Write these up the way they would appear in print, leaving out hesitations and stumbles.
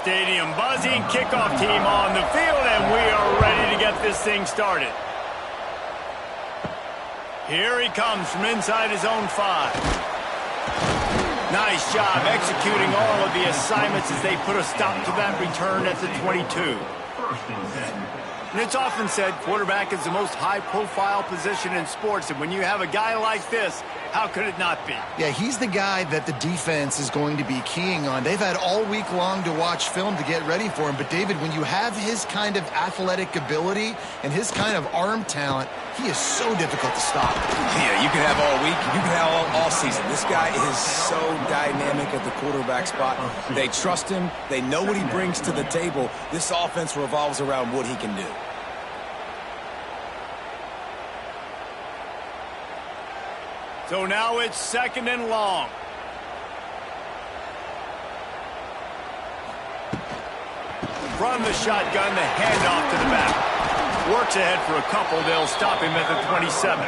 stadium buzzing. Kickoff team on the field, and we are ready to get this thing started. Here he comes from inside his own 5. Nice job executing all of the assignments as they put a stop to that return at the 22. And it's often said quarterback is the most high-profile position in sports, and when you have a guy like this, how could it not be? Yeah, he's the guy that the defense is going to be keying on. They've had all week long to watch film to get ready for him. But, David, when you have his kind of athletic ability and his kind of arm talent, he is so difficult to stop. Yeah, you can have all week. You can have all season. This guy is so dynamic at the quarterback spot. They trust him. They know what he brings to the table. This offense revolves around what he can do. So now it's 2nd and long. From the shotgun, the handoff to the back. Works ahead for a couple. They'll stop him at the 27.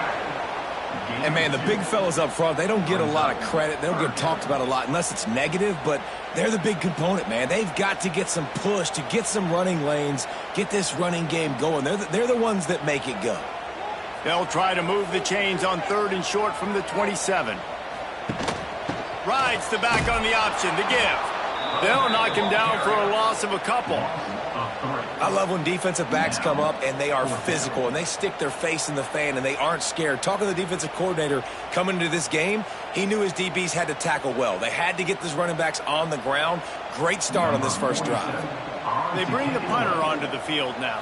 And, man, the big fellas up front, they don't get a lot of credit. They don't get talked about a lot unless it's negative, but they're the big component, man. They've got to get some push, to get some running lanes, get this running game going. They're the ones that make it go. They'll try to move the chains on 3rd and short from the 27. Rides the back on the option to give. They'll knock him down for a loss of a couple. I love when defensive backs come up and they are physical and they stick their face in the fan and they aren't scared. Talking to the defensive coordinator coming into this game, he knew his DBs had to tackle well. They had to get these running backs on the ground. Great start on this first drive. They bring the punter onto the field now.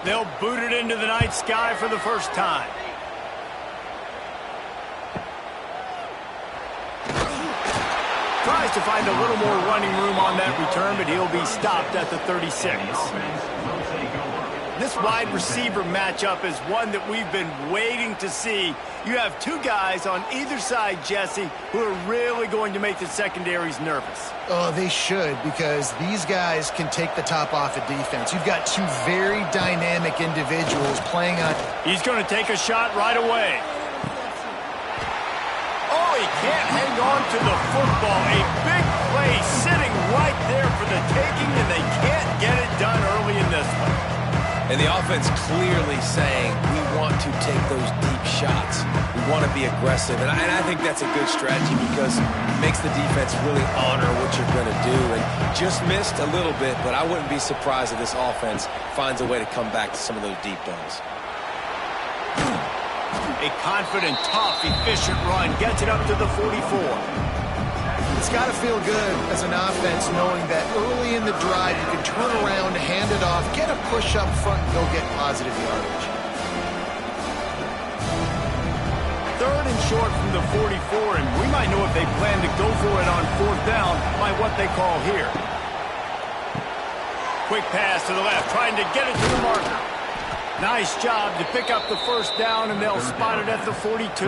They'll boot it into the night sky for the first time. Tries to find a little more running room on that return, but he'll be stopped at the 36. This wide receiver matchup is one that we've been waiting to see. You have two guys on either side, Jesse, who are really going to make the secondaries nervous. Oh, they should, because these guys can take the top off of defense. You've got two very dynamic individuals playing on. He's going to take a shot right away. Oh, he can't hang on to the football. A big play sitting right there for the taking, and they can't get it done early in this one. And the offense clearly saying, we want to take those deep shots. We want to be aggressive. And I think that's a good strategy because it makes the defense really honor what you're going to do. And just missed a little bit, but I wouldn't be surprised if this offense finds a way to come back to some of those deep balls. A confident, tough, efficient run gets it up to the 44. It's got to feel good as an offense knowing that early in the drive you can turn around, hand it off, get a push up front, and go get positive yardage. 3rd and short from the 44, and we might know if they plan to go for it on 4th down by what they call here. Quick pass to the left, trying to get it to the marker. Nice job to pick up the 1st down, and they'll spot it at the 42.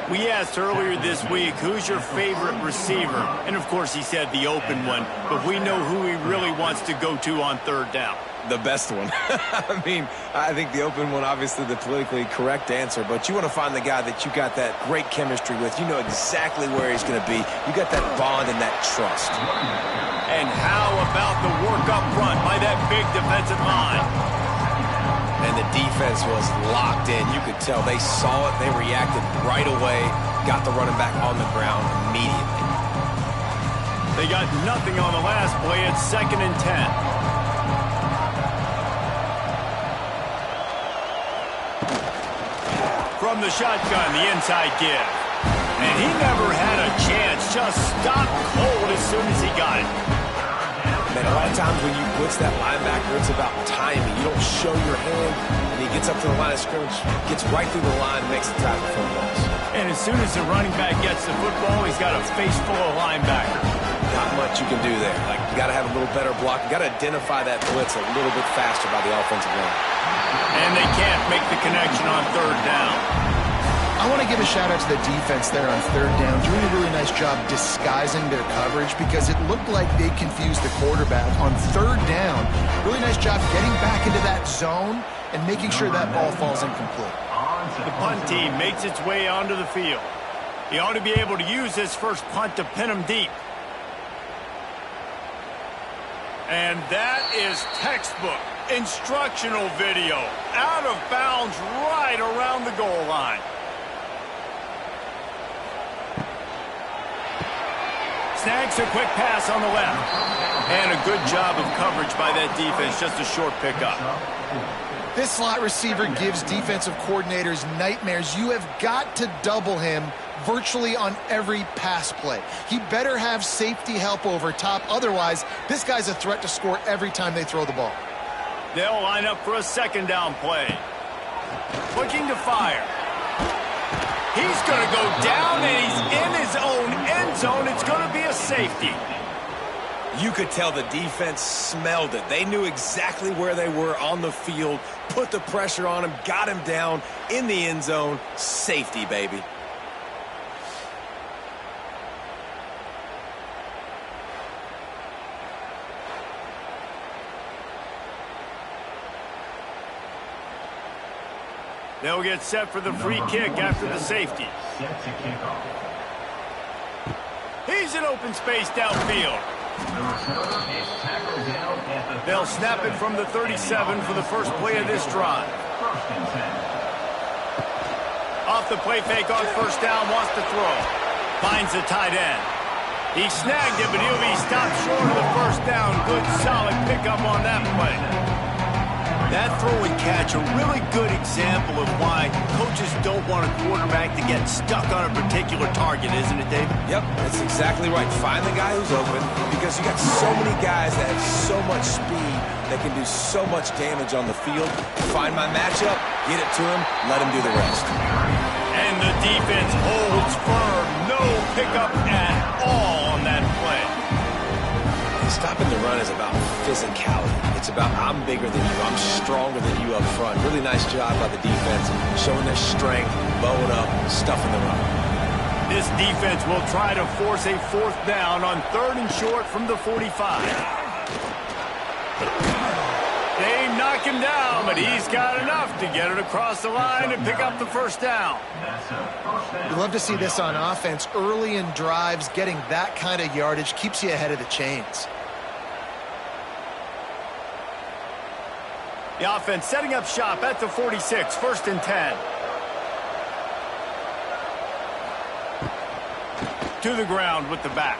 We asked earlier this week, who's your favorite receiver? And, of course, he said the open one, but we know who he really wants to go to on 3rd down. The best one. I mean, I think the open one, obviously the politically correct answer, but you want to find the guy that you got that great chemistry with. You know exactly where he's going to be. You got that bond and that trust. And how about the work up front by that big defensive line? And the defense was locked in. You could tell they saw it. They reacted right away. Got the running back on the ground immediately. They got nothing on the last play. It's 2nd and 10. From the shotgun, the inside give. And he never had a chance. Just stopped cold as soon as he got it. Man, a lot of times when you blitz that linebacker, it's about timing. You don't show your hand, and he gets up to the line of scrimmage, gets right through the line, and makes the tackle for a loss. And as soon as the running back gets the football, he's got a face full of linebackers. Not much you can do there. Like, you got to have a little better block. You got to identify that blitz a little bit faster by the offensive line. And they can't make the connection on 3rd down. I want to give a shout-out to the defense there on 3rd down, doing a really nice job disguising their coverage because it looked like they confused the quarterback on 3rd down. Really nice job getting back into that zone and making sure that ball falls incomplete. The punt team makes its way onto the field. He ought to be able to use this first punt to pin him deep. And that is textbook instructional video. Out of bounds right around the goal line. Snags a quick pass on the left. And a good job of coverage by that defense. Just a short pickup. This slot receiver gives defensive coordinators nightmares. You have got to double him virtually on every pass play. He better have safety help over top. Otherwise, this guy's a threat to score every time they throw the ball. They'll line up for a second down play. Looking to fire. He's going to go down, and he's in his own end zone. It's going to be a safety. You could tell the defense smelled it. They knew exactly where they were on the field, put the pressure on him, got him down in the end zone. Safety, baby. They'll get set for the free kick after the safety. He's in open space downfield. They'll snap it from the 37 for the first play of this drive. Off the play fake on first down, wants to throw. Finds the tight end. He snagged it, but he'll be stopped short of the first down. Good, solid pickup on that play. That throw and catch, a really good example of why coaches don't want a quarterback to get stuck on a particular target, isn't it, David? Yep, that's exactly right. Find the guy who's open, because you got so many guys that have so much speed that can do so much damage on the field. Find my matchup, get it to him, let him do the rest. And the defense holds firm. No pickup at all on that play. Stopping the run is about physicality. It's about I'm bigger than you, I'm stronger than you up front. Really nice job by the defense, showing their strength, bowing up, stuffing the run. This defense will try to force a fourth down on 3rd and short from the 45. They knock him down, but he's got enough to get it across the line and pick up the first down. You love to see this on offense. Early in drives, getting that kind of yardage keeps you ahead of the chains. The offense setting up shop at the 46, 1st and 10. To the ground with the back.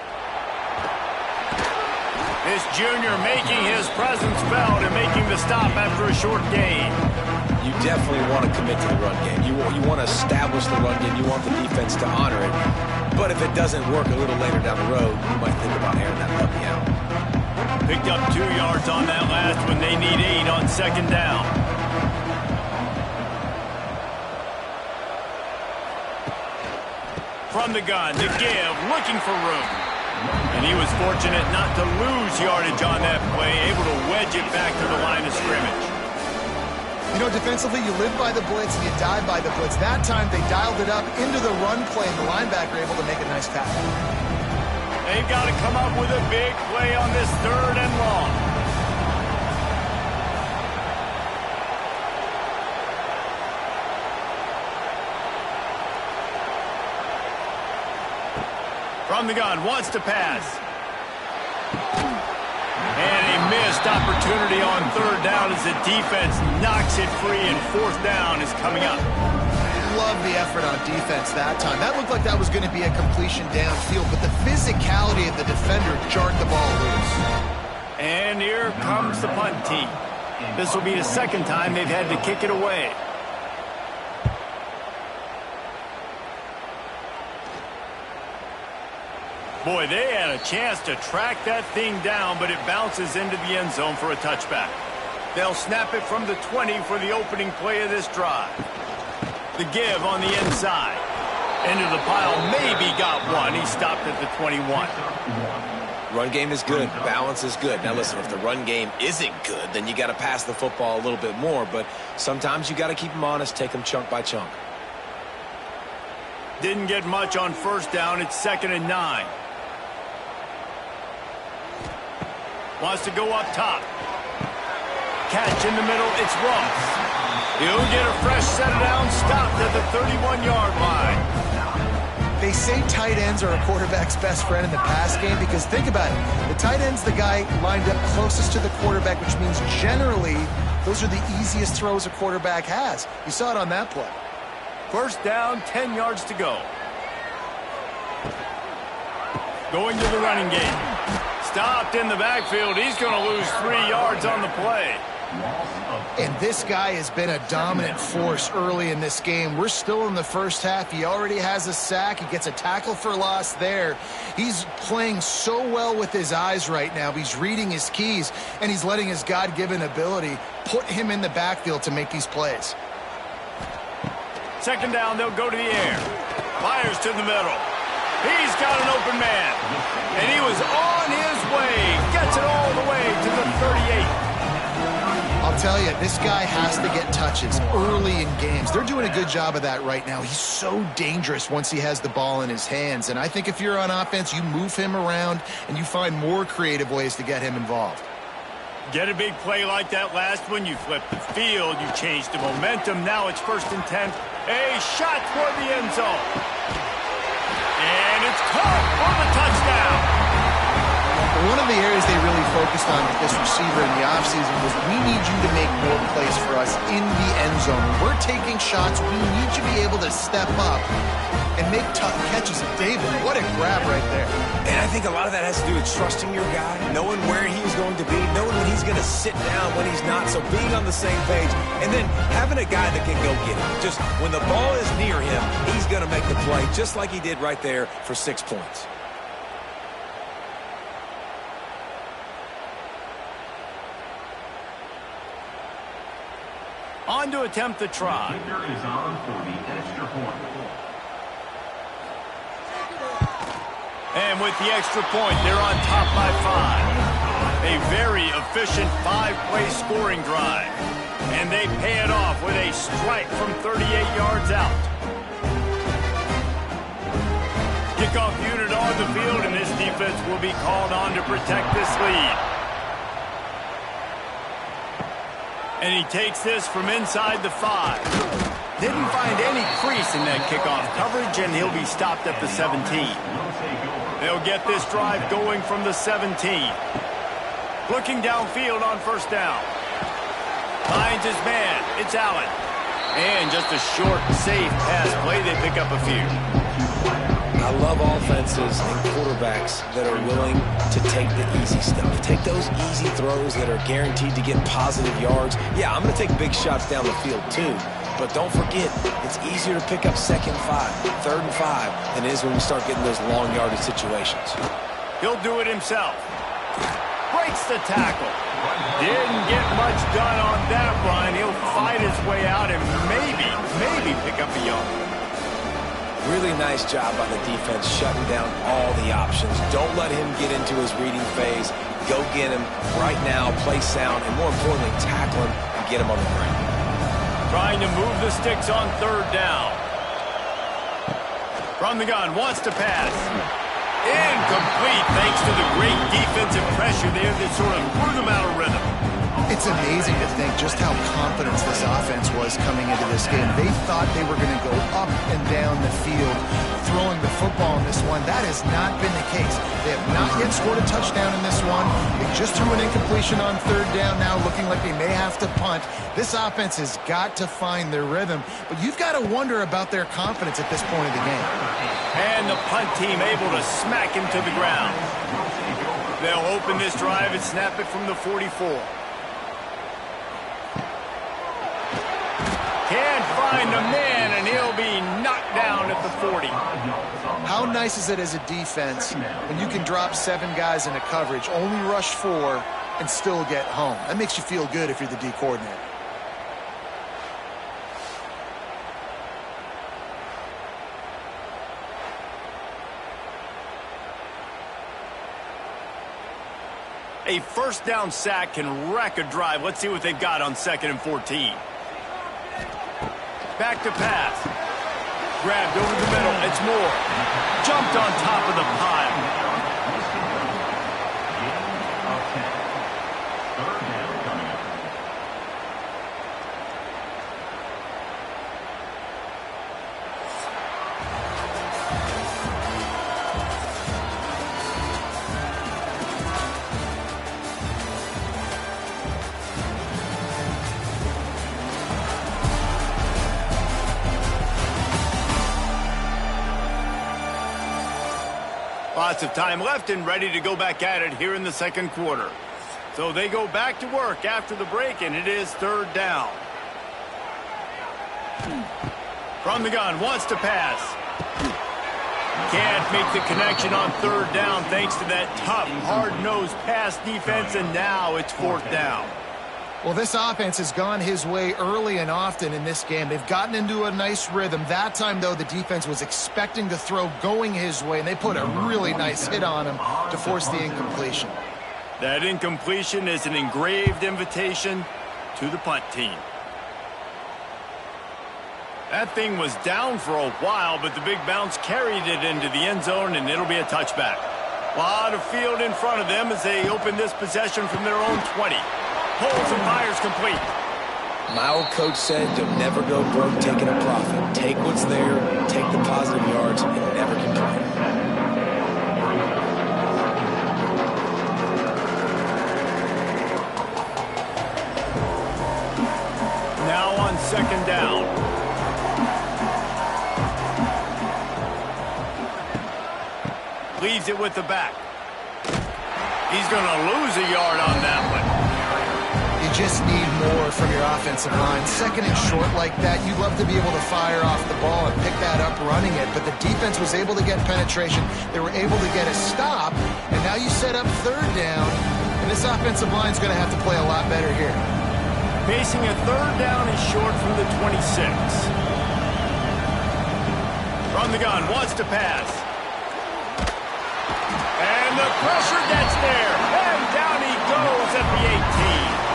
This junior making his presence felt and making the stop after a short gain. You definitely want to commit to the run game. You want to establish the run game. You want the defense to honor it. But if it doesn't work a little later down the road, you might think about airing that puppy out. Picked up 2 yards on that last one. They need 8 on 2nd down. From the gun, the give, looking for room. And he was fortunate not to lose yardage on that play, able to wedge it back to the line of scrimmage. You know, defensively, you live by the blitz and you die by the blitz. That time, they dialed it up into the run play, and the linebacker able to make a nice tackle. They've got to come up with a big play on this 3rd and long. From the gun, wants to pass. And a missed opportunity on 3rd down as the defense knocks it free, and 4th down is coming up. Love the effort on defense that time. That looked like that was going to be a completion downfield, but the physicality of the defender jarred the ball loose. And here comes the punt team. This will be the 2nd time they've had to kick it away. Boy, they had a chance to track that thing down, but it bounces into the end zone for a touchback. They'll snap it from the 20 for the opening play of this drive. The give on the inside. Into the pile, maybe got one. He stopped at the 21. Run game is good. Balance is good. Now listen, if the run game isn't good, then you got to pass the football a little bit more. But sometimes you got to keep them honest, take them chunk by chunk. Didn't get much on 1st down. It's 2nd and 9. Wants to go up top. Catch in the middle. It's Ross. He'll get a fresh set down, stopped at the 31-yard line. They say tight ends are a quarterback's best friend in the pass game because think about it. The tight end's the guy lined up closest to the quarterback, which means generally those are the easiest throws a quarterback has. You saw it on that play. First down, 10 yards to go. Going to the running game. Stopped in the backfield. He's going to lose 3 yards on the play. And this guy has been a dominant force early in this game. We're still in the first half. He already has a sack. He gets a tackle for loss there. He's playing so well with his eyes right now. He's reading his keys, and he's letting his God-given ability put him in the backfield to make these plays. Second down, they'll go to the air. Fires to the middle. He's got an open man. And he was on his way. Gets it all the way to the 38. I'll tell you, this guy has to get touches early in games. They're doing a good job of that right now. He's so dangerous once he has the ball in his hands. And I think if you're on offense, you move him around and you find more creative ways to get him involved. Get a big play like that last one. You flip the field. You change the momentum. Now it's 1st and 10. A shot toward the end zone. And it's caught for the touchdown. One of the areas they really focused on with this receiver in the offseason was we need you to make more plays for us in the end zone. When we're taking shots, we need you to be able to step up and make tough catches. And David, what a grab right there. And I think a lot of that has to do with trusting your guy, knowing where he's going to be, knowing when he's going to sit down, when he's not. So being on the same page, and then having a guy that can go get it. Just when the ball is near him, he's going to make the play, just like he did right there for 6 points. On to attempt the try. And with the extra point, they're on top by 5. A very efficient 5-play scoring drive. And they pay it off with a strike from 38 yards out. Kickoff unit on the field, and this defense will be called on to protect this lead. And he takes this from inside the 5. Didn't find any crease in that kickoff coverage, and he'll be stopped at the 17. They'll get this drive going from the 17. Looking downfield on 1st down. Finds his man. It's Allen. And just a short, safe pass play. They pick up a few. I love offenses and quarterbacks that are willing to take the easy stuff. Take those easy throws that are guaranteed to get positive yards. Yeah, I'm going to take big shots down the field too. But don't forget, it's easier to pick up 2nd and 5, 3rd and 5 than it is when we start getting those long yardage situations. He'll do it himself. Breaks the tackle. Didn't get much done on that run. He'll fight his way out and maybe pick up a yard. Really nice job by the defense shutting down all the options. Don't let him get into his reading phase. Go get him right now, play sound, and more importantly, tackle him and get him on the ground. Trying to move the sticks on 3rd down. From the gun, wants to pass. Incomplete thanks to the great defensive pressure there that sort of threw them out of rhythm. It's amazing to think just how confident this offense was coming into this game. They thought they were going to go up and down the field throwing the football in this one. That has not been the case. They have not yet scored a touchdown in this one. They just threw an incompletion on 3rd down now, looking like they may have to punt. This offense has got to find their rhythm, but you've got to wonder about their confidence at this point of the game. And the punt team able to smack him to the ground. They'll open this drive and snap it from the 44. Can't find a man, and he'll be knocked down at the 40. How nice is it as a defense when you can drop 7 guys into coverage, only rush 4, and still get home? That makes you feel good if you're the D coordinator. A 1st down sack can wreck a drive. Let's see what they've got on 2nd and 14. Back to pass. Grabbed over the middle. It's Moore. Jumped on top of the pile. Lots of time left and ready to go back at it here in the second quarter. So they go back to work after the break, and it is third down. From the gun, wants to pass. Can't make the connection on third down thanks to that tough, hard-nosed pass defense, and now it's fourth down. Well, this offense has gone his way early and often in this game. They've gotten into a nice rhythm. That time, though, the defense was expecting to throw going his way, and they put a really nice hit on him to force the incompletion. That incompletion is an engraved invitation to the punt team. That thing was down for a while, but the big bounce carried it into the end zone, and it'll be a touchback. A lot of field in front of them as they open this possession from their own 20. Holds and fires complete. My old coach said you'll never go broke taking a profit. Take what's there, take the positive yards, and never complain. Now on second down. Leaves it with the back. He's going to lose a yard on that one. You just need more from your offensive line. Second and short like that, you'd love to be able to fire off the ball and pick that up running it, but the defense was able to get penetration. They were able to get a stop, and now you set up third down, and this offensive line is going to have to play a lot better here. Facing a third down and short from the 26. From the gun, wants to pass. And the pressure gets there, and down he goes at the 18.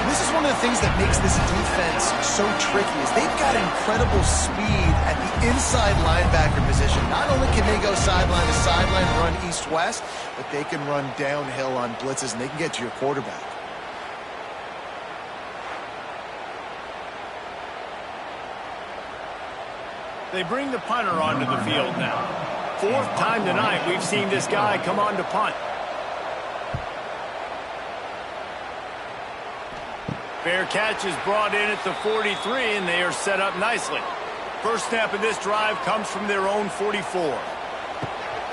This is one of the things that makes this defense so tricky is they've got incredible speed at the inside linebacker position. Not only can they go sideline to sideline, run east-west, but they can run downhill on blitzes, and they can get to your quarterback. They bring the punter onto the field now. Fourth time tonight we've seen this guy come on to punt. Fair catch is brought in at the 43, and they are set up nicely. First snap of this drive comes from their own 44.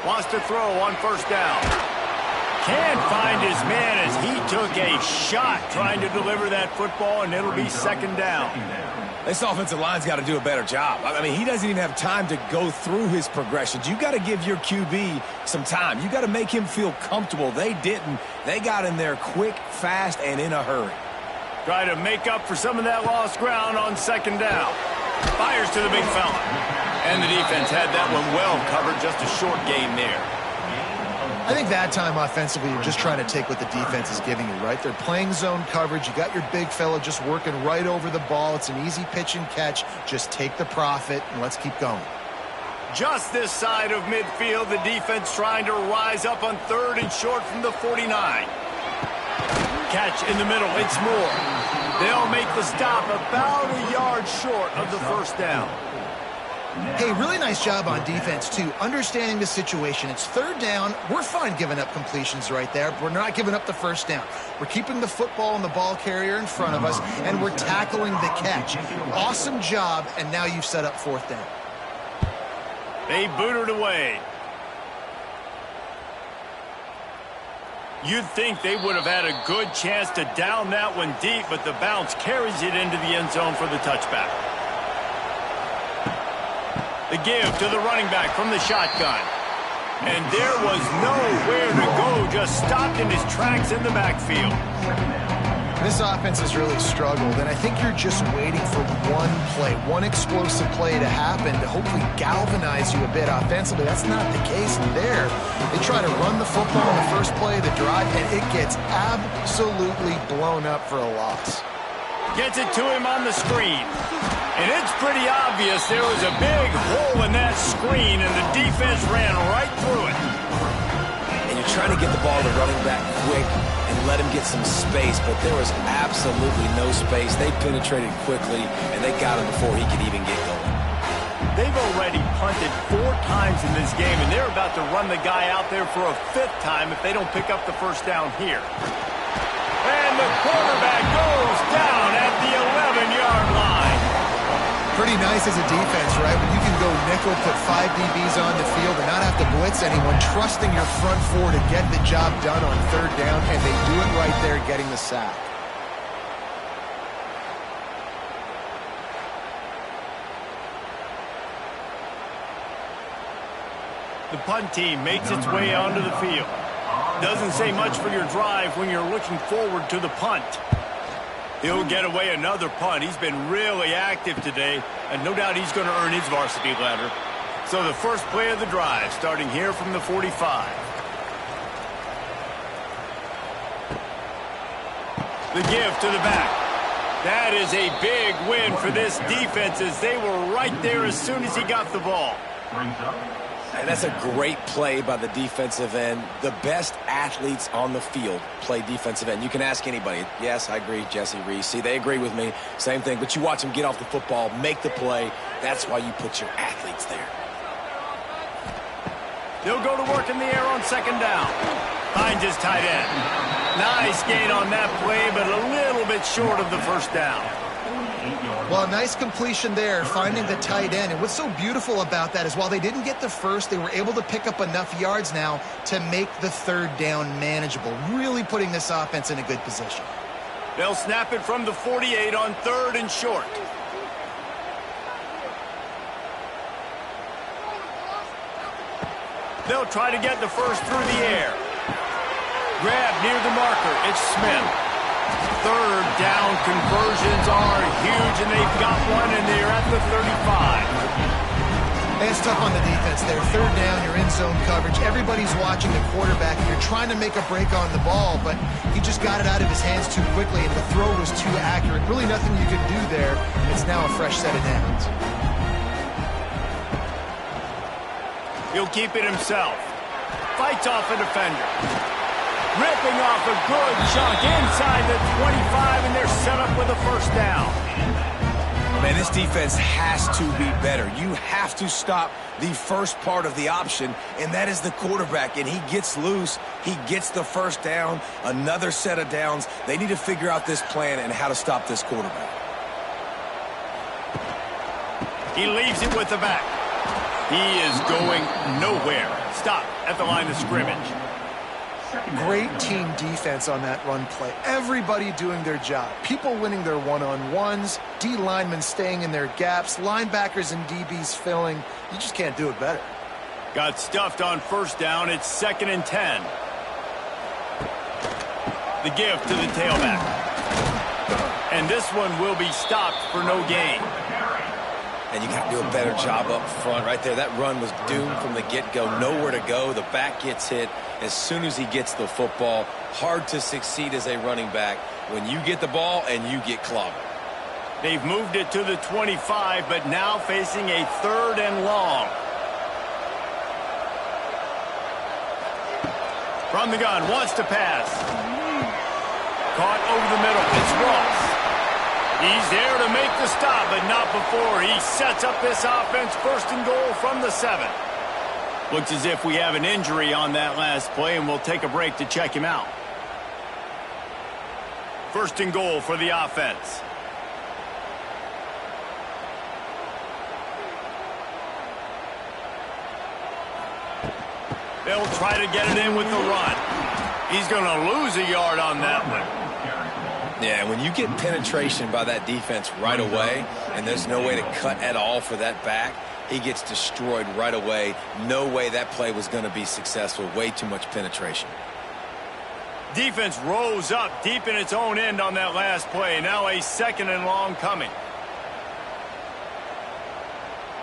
Wants to throw on first down. Can't find his man as he took a shot trying to deliver that football, and it'll be second down. This offensive line's got to do a better job. I mean, he doesn't even have time to go through his progressions. You got to give your QB some time. You got to make him feel comfortable. They didn't. They got in there quick, fast, and in a hurry. Try to make up for some of that lost ground on second down. Fires to the big fella. And the defense had that one well covered, just a short gain there. I think that time offensively, you're just trying to take what the defense is giving you, right? They're playing zone coverage. You got your big fella just working right over the ball. It's an easy pitch and catch. Just take the profit, and let's keep going. Just this side of midfield, the defense trying to rise up on third and short from the 49. Catch in the middle, it's Moore. They'll make the stop about a yard short of the first down. Hey, really nice job on defense, too. Understanding the situation. It's third down. We're fine giving up completions right there. We're not giving up the first down. We're keeping the football and the ball carrier in front of us, and we're tackling the catch. Awesome job, and now you've set up fourth down. They boot it away. You'd think they would have had a good chance to down that one deep, but the bounce carries it into the end zone for the touchback. The give to the running back from the shotgun. And there was nowhere to go, just stopped in his tracks in the backfield. This offense has really struggled, and I think you're just waiting for one play, one explosive play to happen to hopefully galvanize you a bit offensively. That's not the case there. They try to run the football on the first play of the drive, and it gets absolutely blown up for a loss. Gets it to him on the screen. And it's pretty obvious there was a big hole in that screen, and the defense ran right through it. And you're trying to get the ball to running back quick and let him get some space, but there was absolutely no space. They penetrated quickly, and they got him before he could even get going. They've already punted 4 times in this game, and they're about to run the guy out there for a 5th time if they don't pick up the first down here. And the quarterback goes down at the 11-yard line. Pretty nice as a defense, right? When you can go nickel, put 5 DBs on the field and not have to blitz anyone, trusting your front four to get the job done on third down, and they do it right there, getting the sack. The punt team makes its way onto the field. Doesn't say much for your drive when you're looking forward to the punt. He'll get away another punt. He's been really active today, and no doubt he's going to earn his varsity letter. So the first play of the drive, starting here from the 45. The give to the back. That is a big win for this defense, as they were right there as soon as he got the ball. And that's a great play by the defensive end. The best athletes on the field play defensive end. You can ask anybody. Yes, I agree, Jesse, Reese. See, they agree with me. Same thing. But you watch them get off the football, make the play. That's why you put your athletes there. They'll go to work in the air on second down. Finds his tight end. Nice gain on that play, but a little bit short of the first down. Well, a nice completion there, finding the tight end. And what's so beautiful about that is while they didn't get the first, they were able to pick up enough yards now to make the third down manageable, really putting this offense in a good position. They'll snap it from the 48 on third and short. They'll try to get the first through the air. Grab near the marker. It's Smith. Third down conversions are huge, and they've got one, and they're at the 35. It's tough on the defense there. Third down, you're in zone coverage. Everybody's watching the quarterback, and you're trying to make a break on the ball, but he just got it out of his hands too quickly, and the throw was too accurate. Really nothing you could do there. It's now a fresh set of downs. He'll keep it himself. Fights off a defender. Ripping off a good chunk inside the 25, and they're set up with a first down. Man, this defense has to be better. You have to stop the first part of the option, and that is the quarterback. And he gets loose. He gets the first down, another set of downs. They need to figure out this plan and how to stop this quarterback. He leaves it with the back. He is going nowhere. Stop at the line of scrimmage. Great team defense on that run play. Everybody doing their job. People winning their one-on-ones, D linemen staying in their gaps, linebackers and DBs filling. You just can't do it better. Got stuffed on first down. It's 2nd and 10. The give to the tailback. And this one will be stopped for no gain. And you got to do a better job up front right there. That run was doomed from the get-go. Nowhere to go. The back gets hit as soon as he gets the football. Hard to succeed as a running back when you get the ball and you get clobbered. They've moved it to the 25, but now facing a 3rd and long. From the gun, wants to pass. Caught over the middle. It's Ross. He's there to make the stop, but not before. He sets up this offense 1st and goal from the 7. Looks as if we have an injury on that last play, and we'll take a break to check him out. 1st and goal for the offense. They'll try to get it in with the run. He's going to lose a yard on that one. Yeah, when you get penetration by that defense right away, and there's no way to cut at all for that back, he gets destroyed right away. No way that play was going to be successful. Way too much penetration. Defense rose up deep in its own end on that last play. Now a 2nd and long coming.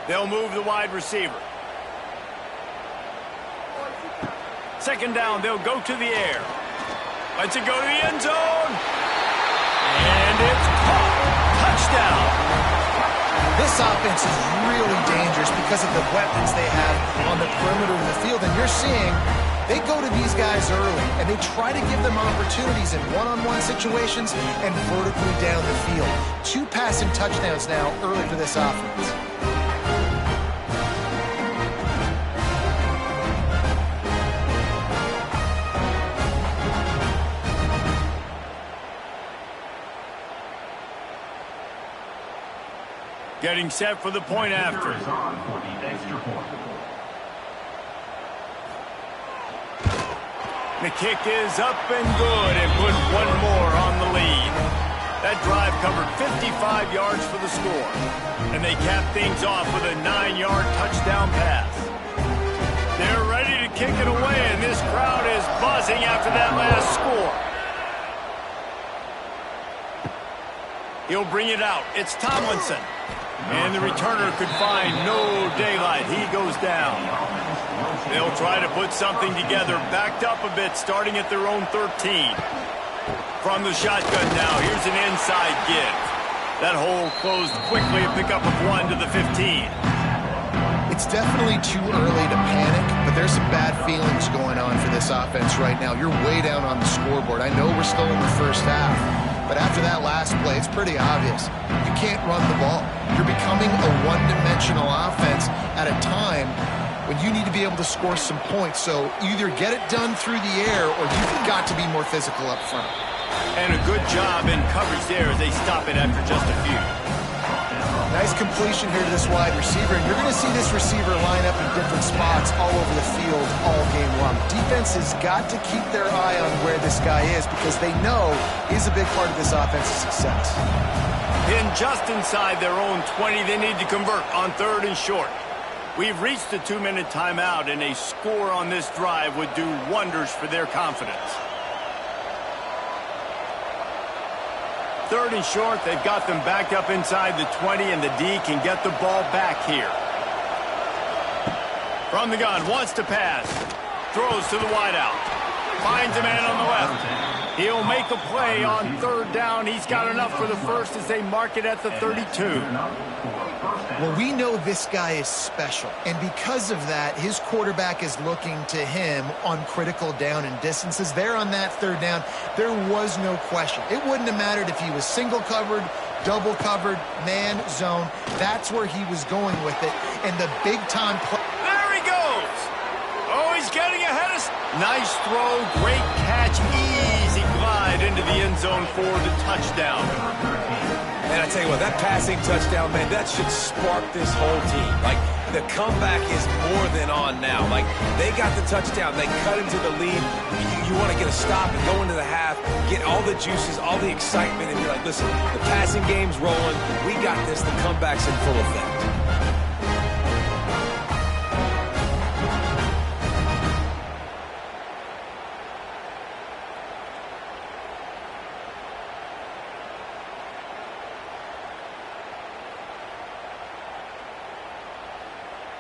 They'll move the wide receiver. 2nd down, they'll go to the air. Lets it go to the end zone. And it's caught. Touchdown. This offense is really dangerous because of the weapons they have on the perimeter of the field. And you're seeing they go to these guys early, and they try to give them opportunities in one-on-one situations and vertically down the field. 2 passing touchdowns now early for this offense. Getting set for the point after. The kick is up and good and put one more on the lead. That drive covered 55 yards for the score. And they cap things off with a 9-yard touchdown pass. They're ready to kick it away, and this crowd is buzzing after that last score. He'll bring it out. It's Tomlinson. And the returner could find no daylight. He goes down. They'll try to put something together, backed up a bit, starting at their own 13. From the shotgun now, here's an inside give. That hole closed quickly, a pickup of 1 to the 15. It's definitely too early to panic, but there's some bad feelings going on for this offense right now. You're way down on the scoreboard. I know we're still in the first half, but after that last play, it's pretty obvious. You can't run the ball. You're becoming a one-dimensional offense at a time when you need to be able to score some points. So either get it done through the air or you've got to be more physical up front. And a good job in coverage there as they stop it after just a few. Nice completion here to this wide receiver, and you're going to see this receiver line up in different spots all over the field all game long. Defense has got to keep their eye on where this guy is because they know he's a big part of this offense's success. In just inside their own 20, they need to convert on 3rd and short. We've reached the 2-minute timeout, and a score on this drive would do wonders for their confidence. 3rd and short, they've got them backed up inside the 20, and the D can get the ball back here. From the gun, wants to pass. Throws to the wideout. Finds a man on the left. He'll make a play on 3rd down. He's got enough for the first as they mark it at the 32. Well, we know this guy is special, and because of that, his quarterback is looking to him on critical down and distances. There on that 3rd down, there was no question. It wouldn't have mattered if he was single covered, double covered, man, zone. That's where he was going with it, and the big-time play. There he goes! Oh, he's getting ahead of... Nice throw, great catch, easy glide into the end zone for the touchdown. And I tell you what, that passing touchdown, man, that should spark this whole team. Like, the comeback is more than on now. Like, they got the touchdown. They cut into the lead. You want to get a stop and go into the half, get all the juices, all the excitement, and be like, listen, the passing game's rolling. We got this. The comeback's in full effect.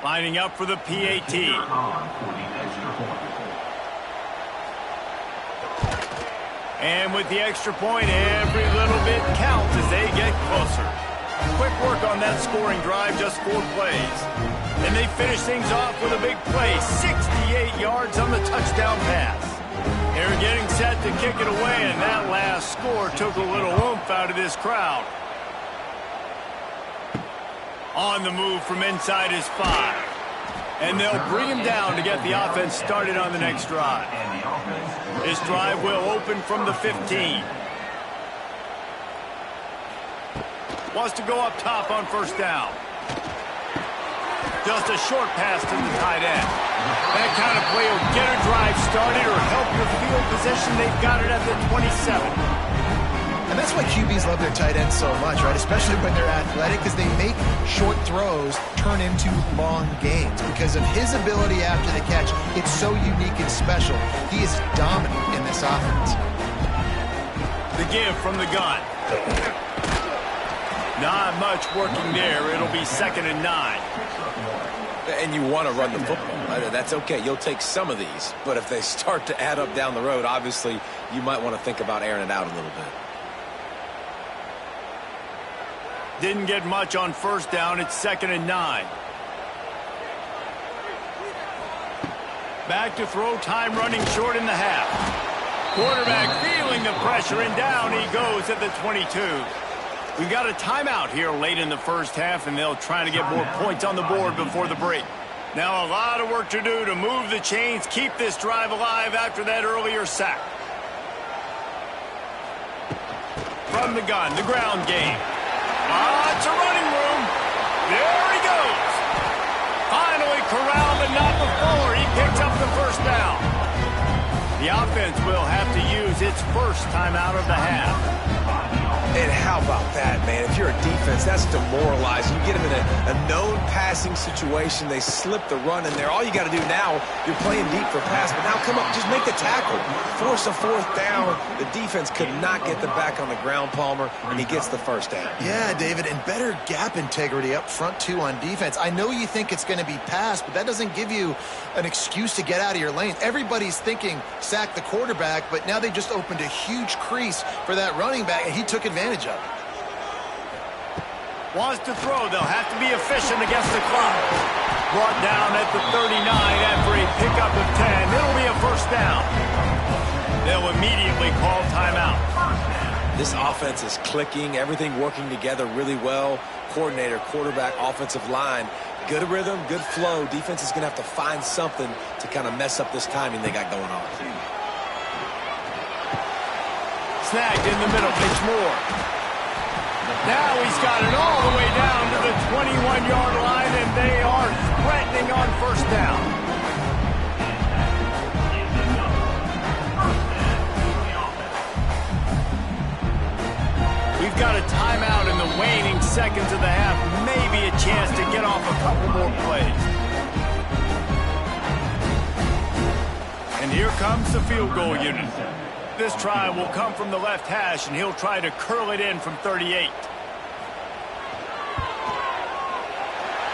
Lining up for the PAT. And with the extra point, every little bit counts as they get closer. Quick work on that scoring drive, just 4 plays. And they finish things off with a big play, 68 yards on the touchdown pass. They're getting set to kick it away, and that last score took a little oomph out of this crowd. On the move from inside his 5. And they'll bring him down to get the offense started on the next drive. This drive will open from the 15. Wants to go up top on 1st down. Just a short pass to the tight end. That kind of play will get a drive started or help your field position. They've got it at the 27. And that's why QBs love their tight ends so much, right? Especially when they're athletic, because they make short throws turn into long gains. Because of his ability after the catch, it's so unique and special. He is dominant in this offense. The give from the gun. Not much working there. It'll be 2nd and 9. And you want to run the football. That's okay. You'll take some of these. But if they start to add up down the road, obviously, you might want to think about airing it out a little bit. Didn't get much on 1st down. It's 2nd and 9. Back to throw, time running short in the half. Quarterback feeling the pressure, and down he goes at the 22. We've got a timeout here late in the first half, and they'll try to get more points on the board before the break. Now a lot of work to do to move the chains, keep this drive alive after that earlier sack. From the gun, the ground game. Lots of running room. There he goes. Finally corralled, but not before. He picks up the first down. The offense will have to use its first timeout of the half. And how about that, man? If you're a defense, that's demoralizing. You get them in a known passing situation. They slip the run in there. All you got to do now, you're playing deep for pass, but now come up, just make the tackle. Force a fourth down. The defense could not get the back on the ground, Palmer, and he gets the first down. Yeah, David, and better gap integrity up front, too, on defense. I know you think it's going to be pass, but that doesn't give you an excuse to get out of your lane. Everybody's thinking sack the quarterback, but now they just opened a huge crease for that running back, and he took advantage of it. Wants to throw. They'll have to be efficient against the clock. Brought down at the 39 after a pickup of 10. It'll be a first down. They'll immediately call timeout. This offense is clicking, everything working together really well. Coordinator, quarterback, offensive line. Good rhythm, good flow. Defense is going to have to find something to kind of mess up this timing they got going on. Snagged in the middle. Pitch more. Now he's got it all the way down to the 21-yard line, and they are threatening on first down. We've got a timeout in the waning seconds of the half. Maybe a chance to get off a couple more plays. And here comes the field goal unit. This try will come from the left hash, and he'll try to curl it in from 38.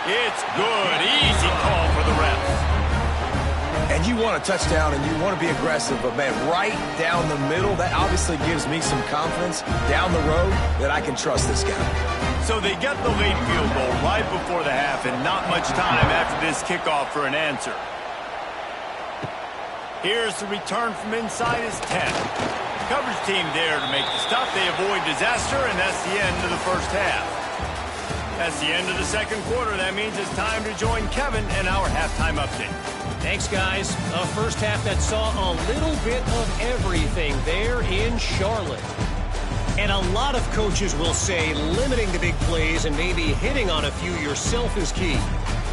It's good. Easy call for the refs. And you want a touchdown, and you want to be aggressive, but, man, right down the middle, that obviously gives me some confidence down the road that I can trust this guy. So they get the late field goal right before the half, and not much time after this kickoff for an answer. Here's the return from inside his 10. Coverage team there to make the stop. They avoid disaster, and that's the end of the first half. That's the end of the second quarter. That means it's time to join Kevin and our halftime update. Thanks, guys. A first half that saw a little bit of everything there in Charlotte. And a lot of coaches will say limiting the big plays and maybe hitting on a few yourself is key.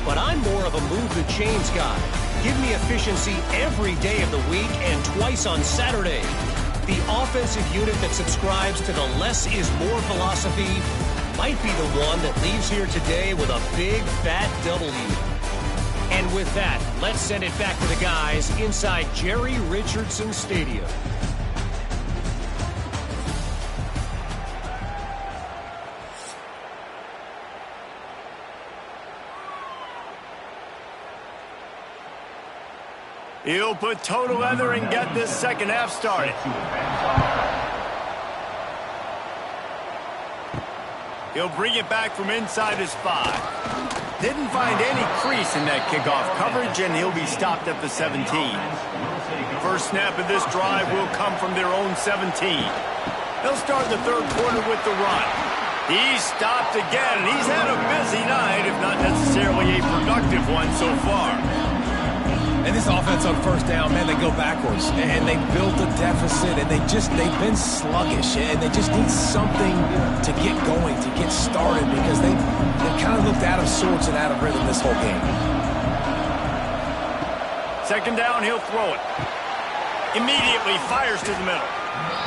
But I'm more of a move the chains guy. Give me efficiency every day of the week and twice on Saturday. The offensive unit that subscribes to the less is more philosophy might be the one that leaves here today with a big fat W. And with that, let's send it back to the guys inside Jerry Richardson Stadium. He'll put toe to leather and get this second half started. He'll bring it back from inside his 5. Didn't find any crease in that kickoff coverage, and he'll be stopped at the 17. First snap of this drive will come from their own 17. They'll start the third quarter with the run. He's stopped again, and he's had a busy night, if not necessarily a productive one so far. And this offense on first down, man, they go backwards. And they built a deficit, and they've been sluggish. And they just need something to get going, to get started, because they kind of looked out of sorts and out of rhythm this whole game. Second down, he'll throw it. Immediately fires to the middle.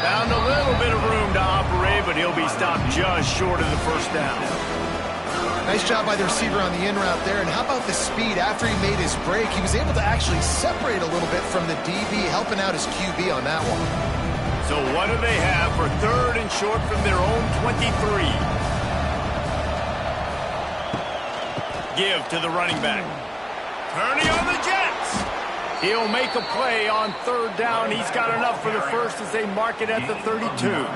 Found a little bit of room to operate, but he'll be stopped just short of the first down. Nice job by the receiver on the in route there. And how about the speed after he made his break? He was able to actually separate a little bit from the DB, helping out his QB on that one. So what do they have for third and short from their own 23? Give to the running back. Kearney on the Jets. He'll make a play on third down. He's got enough for the first as they mark it at the 32.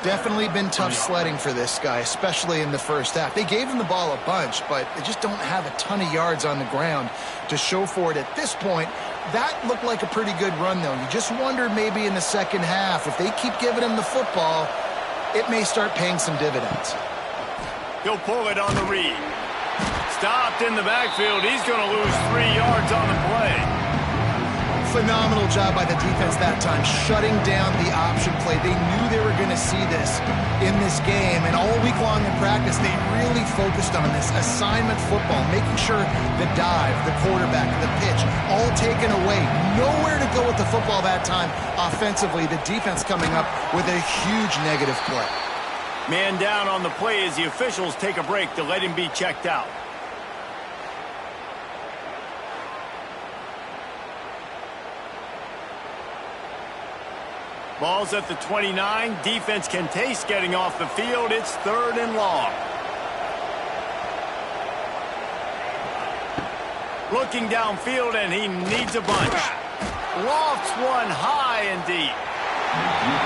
Definitely been tough sledding for this guy, especially in the first half. They gave him the ball a bunch, but they just don't have a ton of yards on the ground to show for it at this point. That looked like a pretty good run, though. You just wonder maybe in the second half, if they keep giving him the football, it may start paying some dividends. He'll pull it on the read. Stopped in the backfield. He's going to lose 3 yards on the play. Phenomenal job by the defense that time, shutting down the option play. They knew they were going to see this in this game. And all week long in practice, they really focused on this assignment football, making sure the dive, the quarterback, the pitch, all taken away. Nowhere to go with the football that time offensively. The defense coming up with a huge negative play. Man down on the play as the officials take a break to let him be checked out. Ball's at the 29. Defense can taste getting off the field. It's 3rd and long. Looking downfield, and he needs a bunch. Lofts one high and deep.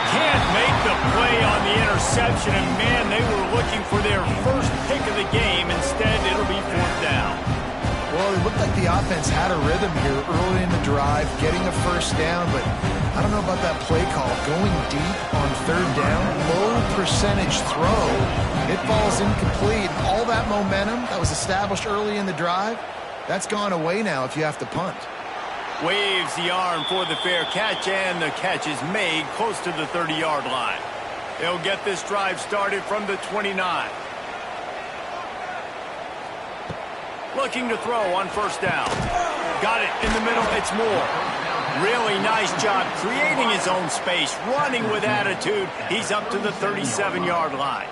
Can't make the play on the interception, and man, they were looking for their first pick of the game. Instead, it'll be 4th down. Well, it looked like the offense had a rhythm here early in the drive, getting a first down, but I don't know about that play call. Going deep on 3rd down, low percentage throw. It falls incomplete. All that momentum that was established early in the drive, that's gone away now if you have to punt. Waves the arm for the fair catch, and the catch is made close to the 30-yard line. They'll get this drive started from the 29. Looking to throw on 1st down. Got it in the middle. It's Moore. Really nice job creating his own space, running with attitude. He's up to the 37-yard line.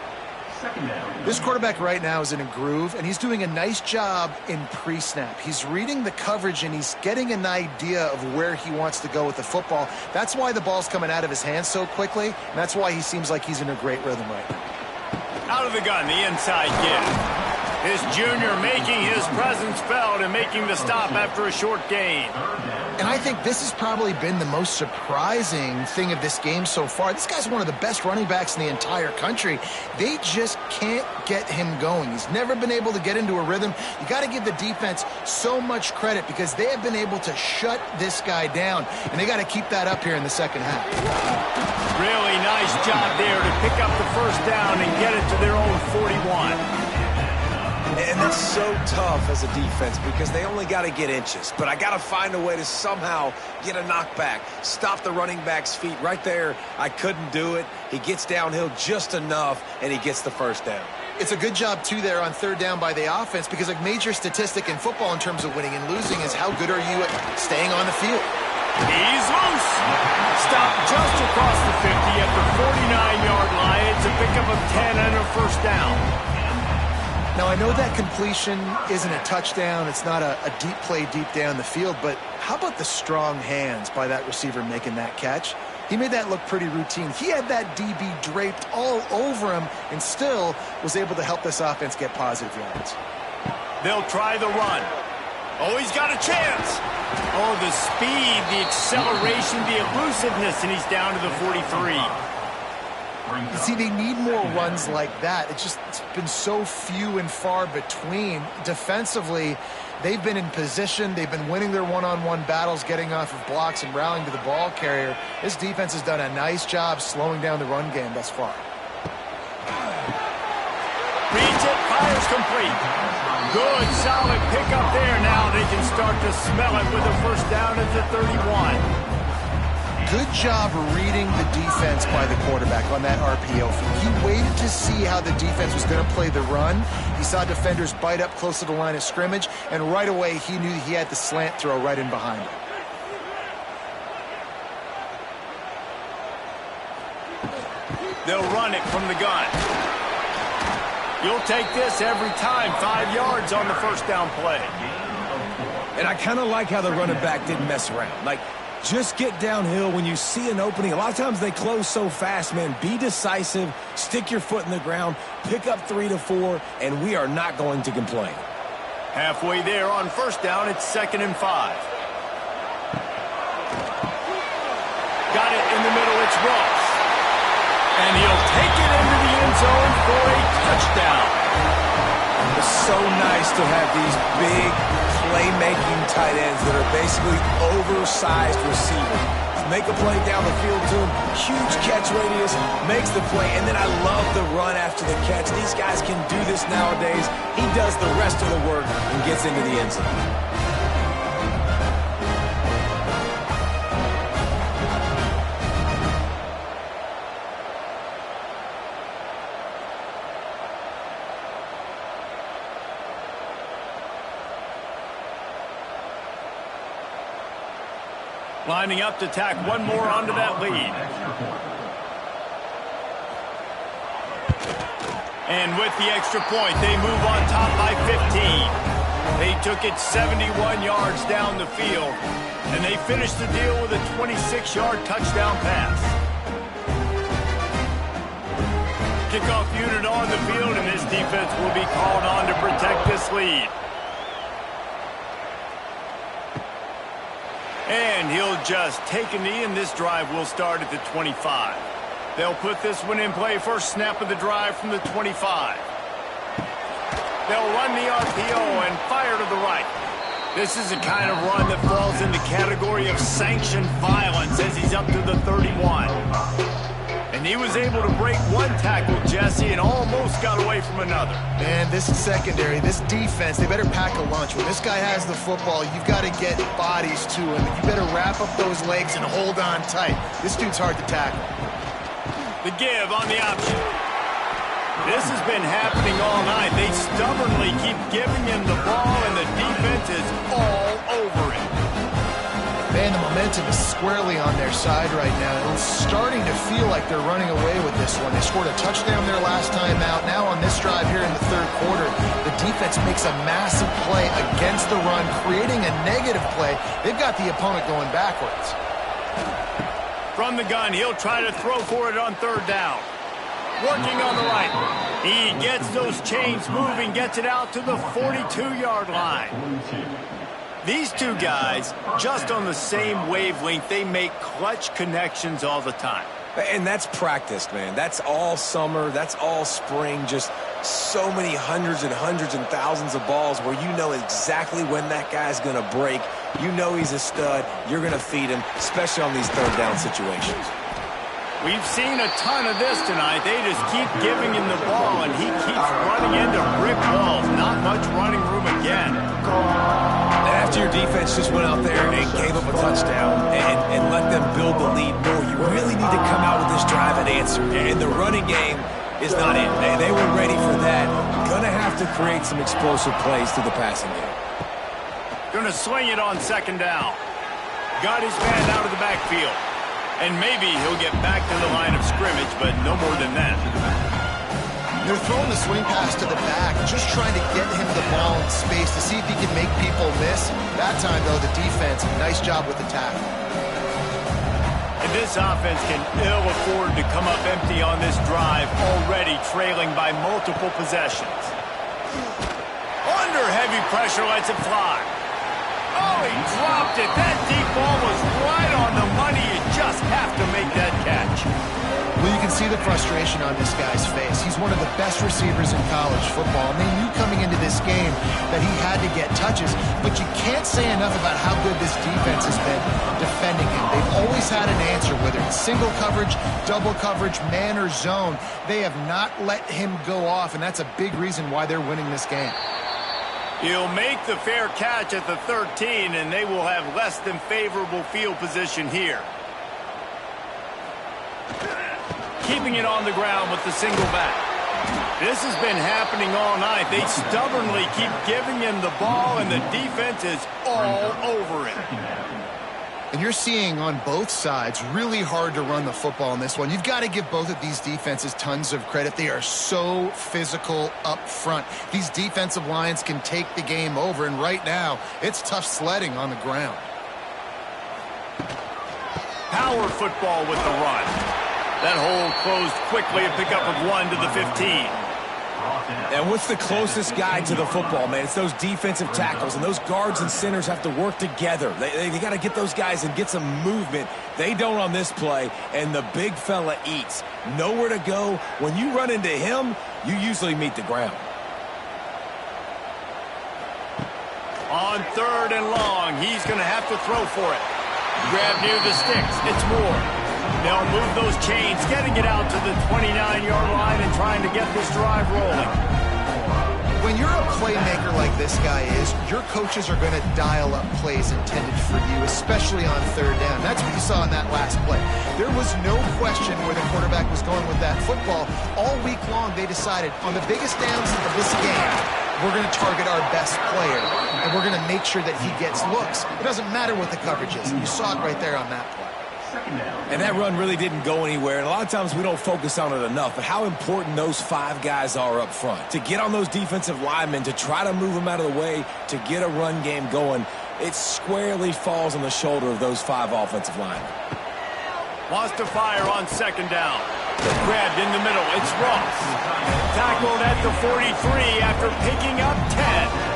This quarterback right now is in a groove, and he's doing a nice job in pre-snap. He's reading the coverage, and he's getting an idea of where he wants to go with the football. That's why the ball's coming out of his hands so quickly, and that's why he seems like he's in a great rhythm right now. Out of the gun, the inside give. This junior making his presence felt and making the stop after a short gain. And I think this has probably been the most surprising thing of this game so far. This guy's one of the best running backs in the entire country. They just can't get him going. He's never been able to get into a rhythm. You got to give the defense so much credit because they have been able to shut this guy down, and they got to keep that up here in the second half. Really nice job there to pick up the 1st down and get it to their own 41. And that's so tough as a defense because they only got to get inches. But I got to find a way to somehow get a knockback, stop the running back's feet. Right there, I couldn't do it. He gets downhill just enough, and he gets the 1st down. It's a good job, too, there on 3rd down by the offense because a major statistic in football in terms of winning and losing is how good are you at staying on the field. He's loose. Stopped just across the 50 at the 49-yard line. It's a pickup of 10 and a 1st down. Now, I know that completion isn't a touchdown. It's not a deep play deep down the field, but how about the strong hands by that receiver making that catch? He made that look pretty routine. He had that DB draped all over him and still was able to help this offense get positive yards. They'll try the run. Oh, he's got a chance. Oh, the speed, the acceleration, the elusiveness, and he's down to the 43. You see, they need more runs like that. It's been so few and far between. Defensively, they've been in position. They've been winning their one-on-one battles, getting off of blocks and rallying to the ball carrier. This defense has done a nice job slowing down the run game thus far. Reads it, fires complete. Good, solid pickup there. Now they can start to smell it with a 1st down at the 31. Good job reading the defense by the quarterback on that RPO. He waited to see how the defense was going to play the run. He saw defenders bite up close to the line of scrimmage, and right away he knew he had the slant throw right in behind him. They'll run it from the gun. You'll take this every time. 5 yards on the 1st down play. And I kind of like how the running back didn't mess around. Just get downhill when you see an opening. A lot of times they close so fast, man. Be decisive, stick your foot in the ground, pick up 3 to 4, and we are not going to complain. Halfway there on 1st down, it's 2nd and 5. Got it in the middle, it's Ross. And he'll take it into the end zone for a touchdown. It's so nice to have these big playmaking tight ends that are basically oversized receivers. Make a play down the field to him, huge catch radius, makes the play, and then I love the run after the catch. These guys can do this nowadays. He does the rest of the work and gets into the end zone. Lining up to tack one more onto that lead. And with the extra point, they move on top by 15. They took it 71 yards down the field, and they finished the deal with a 26-yard touchdown pass. Kickoff unit on the field, and this defense will be called on to protect this lead. And he'll just take a knee, and this drive will start at the 25. They'll put this one in play first snap of the drive from the 25. They'll run the RPO and fire to the right. This is a kind of run that falls in the category of sanctioned violence as he's up to the 31. And he was able to break one tackle, Jesse, and almost got away from another. Man, this secondary, this defense, they better pack a lunch. When this guy has the football, you've got to get bodies to him. You better wrap up those legs and hold on tight. This dude's hard to tackle. The give on the option. This has been happening all night. They stubbornly keep giving him the ball, and the defense is all over it. Man, the momentum is squarely on their side right now. It's starting to feel like they're running away with this one. They scored a touchdown their last time out. Now on this drive here in the third quarter, the defense makes a massive play against the run, creating a negative play. They've got the opponent going backwards. From the gun, he'll try to throw for it on third down. Working on the right. He gets those chains moving, gets it out to the 42-yard line. These two guys, just on the same wavelength, they make clutch connections all the time. And that's practice, man. That's all summer. That's all spring. Just so many hundreds and thousands of balls where you know exactly when that guy's going to break. You know he's a stud. You're going to feed him, especially on these third down situations. We've seen a ton of this tonight. They just keep giving him the ball, and he keeps running into brick walls. Not much running room again. And after your defense just went out there and gave up a touchdown and let them build the lead more, you really need to come out with this drive and answer. And the running game is not in. They were ready for that. Gonna have to create some explosive plays through the passing game. Gonna swing it on second down. Got his man out of the backfield. And maybe he'll get back to the line of scrimmage, but no more than that. They're throwing the swing pass to the back, just trying to get him the ball in space to see if he can make people miss. That time, though, the defense, nice job with the tackle. And this offense can ill afford to come up empty on this drive, already trailing by multiple possessions. Under heavy pressure, lets it fly. Oh, he dropped it. That deep ball was right on the money. You just have to make that catch. Well, you can see the frustration on this guy's face. He's one of the best receivers in college football, and they knew coming into this game that he had to get touches, but you can't say enough about how good this defense has been defending him. They've always had an answer, whether it's single coverage, double coverage, man or zone. They have not let him go off, and that's a big reason why they're winning this game. He'll make the fair catch at the 13, and they will have less than favorable field position here. Keeping it on the ground with the single back. This has been happening all night. They stubbornly keep giving him the ball, and the defense is all over it. And you're seeing on both sides really hard to run the football in this one. You've got to give both of these defenses tons of credit. They are so physical up front. These defensive lines can take the game over, and right now, it's tough sledding on the ground. Power football with the run. That hole closed quickly, a pickup of 1 to the 15. And what's the closest guy to the football, man? It's those defensive tackles, and those guards and centers have to work together. They got to get those guys and get some movement. They don't on this play, and the big fella eats. Nowhere to go. When you run into him, you usually meet the ground. On third and long, he's going to have to throw for it. Grab near the sticks. It's Moore. They'll move those chains, getting it out to the 29-yard line and trying to get this drive rolling. When you're a playmaker like this guy is, your coaches are going to dial up plays intended for you, especially on third down. That's what you saw in that last play. There was no question where the quarterback was going with that football. All week long, they decided on the biggest downs of this game, we're going to target our best player, and we're going to make sure that he gets looks. It doesn't matter what the coverage is. You saw it right there on that play. And that run really didn't go anywhere. And a lot of times we don't focus on it enough, but how important those 5 guys are up front. To get on those defensive linemen, to try to move them out of the way, to get a run game going, it squarely falls on the shoulder of those 5 offensive linemen. Wants to fire on second down. Grabbed in the middle. It's Ross. Tackled at the 43 after picking up 10.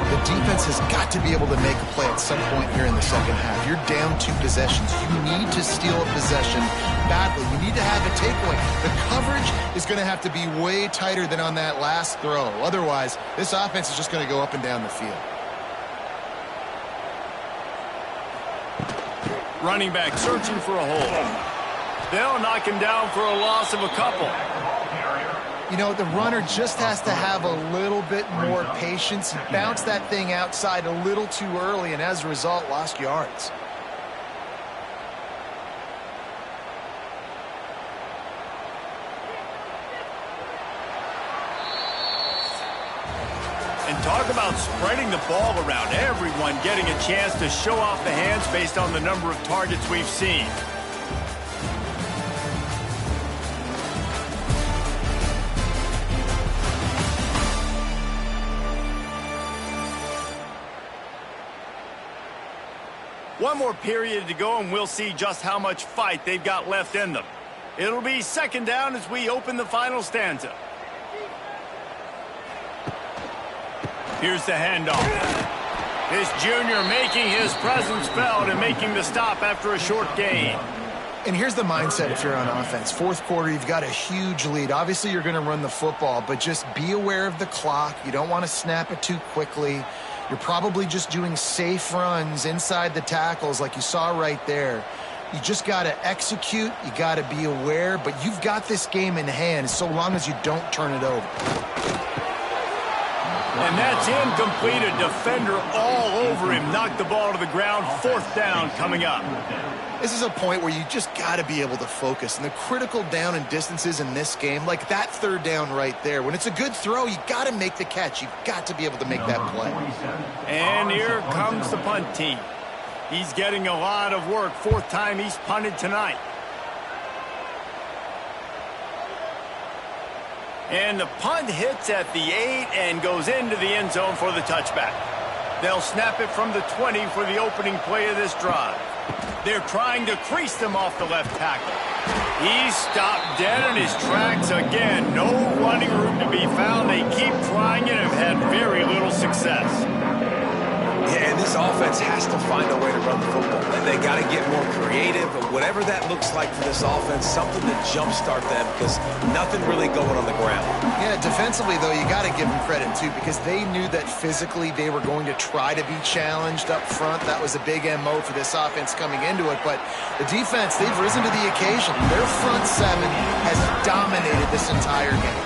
The defense has got to be able to make a play at some point here in the second half. You're down 2 possessions. You need to steal a possession badly. You need to have a takeaway. The coverage is going to have to be way tighter than on that last throw. Otherwise, this offense is just going to go up and down the field. Running back searching for a hole. They'll knock him down for a loss of a couple. You know, the runner just has to have a little bit more patience. He bounced that thing outside a little too early, and as a result, lost yards. And talk about spreading the ball around. Everyone getting a chance to show off the hands based on the number of targets we've seen. One more period to go, and we'll see just how much fight they've got left in them. It'll be second down as we open the final stanza. Here's the handoff. This junior making his presence felt and making the stop after a short gain. And here's the mindset if you're on offense. Fourth quarter, you've got a huge lead. Obviously, you're going to run the football, but just be aware of the clock. You don't want to snap it too quickly. You're probably just doing safe runs inside the tackles like you saw right there. You just got to execute. You got to be aware, but you've got this game in hand so long as you don't turn it over. And that's incomplete. A defender all over him. Knocked the ball to the ground. Fourth down coming up. This is a point where you just got to be able to focus. And the critical down and distances in this game, like that third down right there, when it's a good throw, you got to make the catch. You've got to be able to make that play. And here comes the punt team. He's getting a lot of work. 4th time he's punted tonight. And the punt hits at the 8 and goes into the end zone for the touchback. They'll snap it from the 20 for the opening play of this drive. They're trying to crease them off the left tackle. He's stopped dead in his tracks again. No running room to be found. They keep trying it and have had very little success. Yeah, and this offense has to find a way to run the football. They got to get more creative, but whatever that looks like for this offense, something to jumpstart them because nothing really going on the ground. Yeah, defensively, though, you got to give them credit, too, because they knew that physically they were going to try to be challenged up front. That was a big MO for this offense coming into it, but the defense, they've risen to the occasion. Their front 7 has dominated this entire game.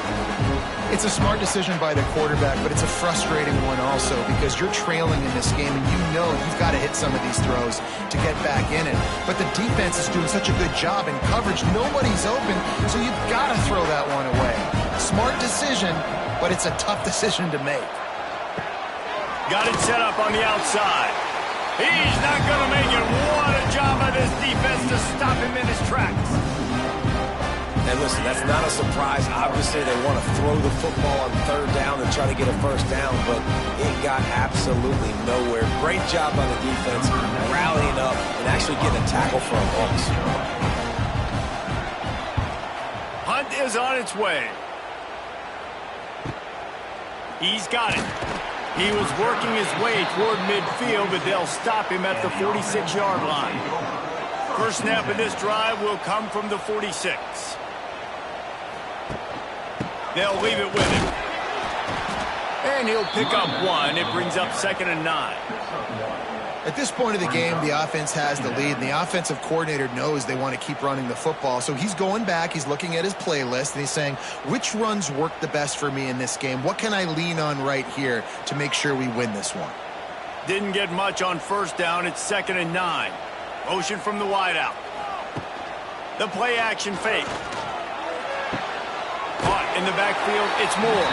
It's a smart decision by the quarterback, but it's a frustrating one also because you're trailing in this game and you know you've got to hit some of these throws to get back in it. But the defense is doing such a good job in coverage. Nobody's open, so you've got to throw that one away. Smart decision, but it's a tough decision to make. Got it set up on the outside. He's not going to make it. What a job by this defense to stop him in his tracks. And listen, that's not a surprise. Obviously, they want to throw the football on third down and try to get a first down, but it got absolutely nowhere. Great job by the defense, rallying up and actually getting a tackle for a loss. Hunt is on its way. He's got it. He was working his way toward midfield, but they'll stop him at the 46-yard line. First snap of this drive will come from the 46. They'll leave it with him. And he'll pick up 1. It brings up 2nd and 9. At this point of the game, the offense has the lead, and the offensive coordinator knows they want to keep running the football. So he's going back, he's looking at his playlist, and he's saying, which runs work the best for me in this game? What can I lean on right here to make sure we win this one? Didn't get much on first down. It's 2nd and 9. Motion from the wideout. The play action fake. Caught In the backfield, it's more.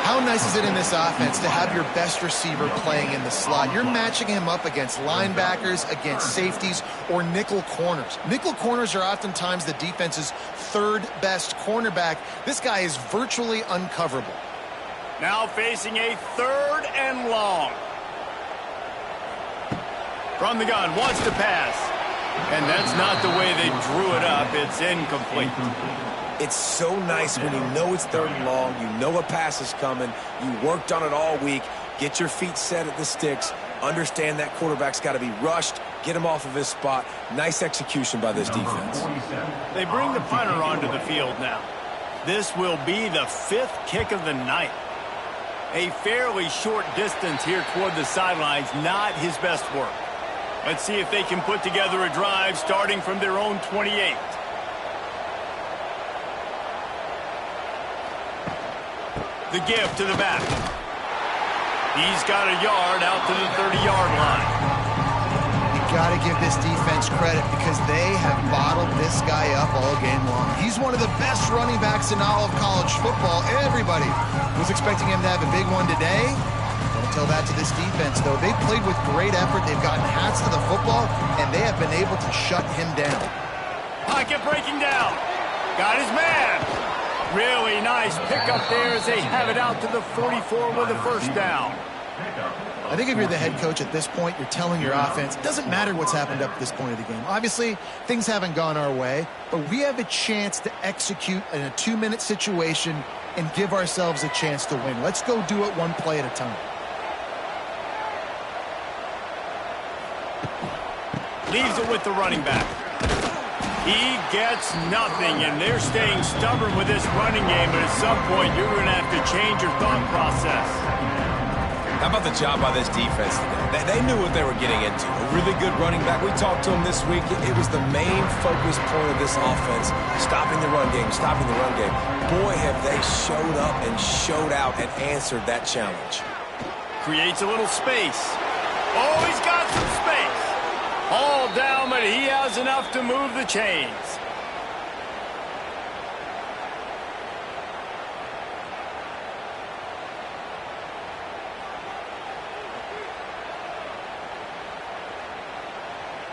How nice is it in this offense to have your best receiver playing in the slot? You're matching him up against linebackers, against safeties, or nickel corners. Nickel corners are oftentimes the defense's third best cornerback. This guy is virtually uncoverable. Now facing a 3rd and long. From the gun, wants to pass. And that's not the way they drew it up. It's incomplete. It's so nice when you know it's 3rd and long, you know a pass is coming, you worked on it all week, get your feet set at the sticks, understand that quarterback's got to be rushed, get him off of his spot. Nice execution by this defense. They bring the punter onto the field now. This will be the 5th kick of the night. A fairly short distance here toward the sidelines, not his best work. Let's see if they can put together a drive starting from their own 28. The give to the back. He's got a yard out to the 30-yard line. You got to give this defense credit because they have bottled this guy up all game long. He's one of the best running backs in all of college football. Everybody was expecting him to have a big one today. Don't tell that to this defense, though. They played with great effort. They've gotten hats to the football, and they have been able to shut him down. Pocket breaking down. Got his man. Really nice pickup there as they have it out to the 44 with a 1st down. I think if you're the head coach at this point, you're telling your offense, it doesn't matter what's happened up to this point of the game. Obviously, things haven't gone our way, but we have a chance to execute in a 2-minute situation and give ourselves a chance to win. Let's go do it one play at a time. Leaves it with the running back. He gets nothing, and they're staying stubborn with this running game, but at some point you're going to have to change your thought process. How about the job by this defense today? They knew what they were getting into. A really good running back. We talked to him this week. It was the main focus point of this offense, stopping the run game, stopping the run game. Boy, have they showed up and showed out and answered that challenge. Creates a little space. Oh, he's got some space. All down, but he has enough to move the chains.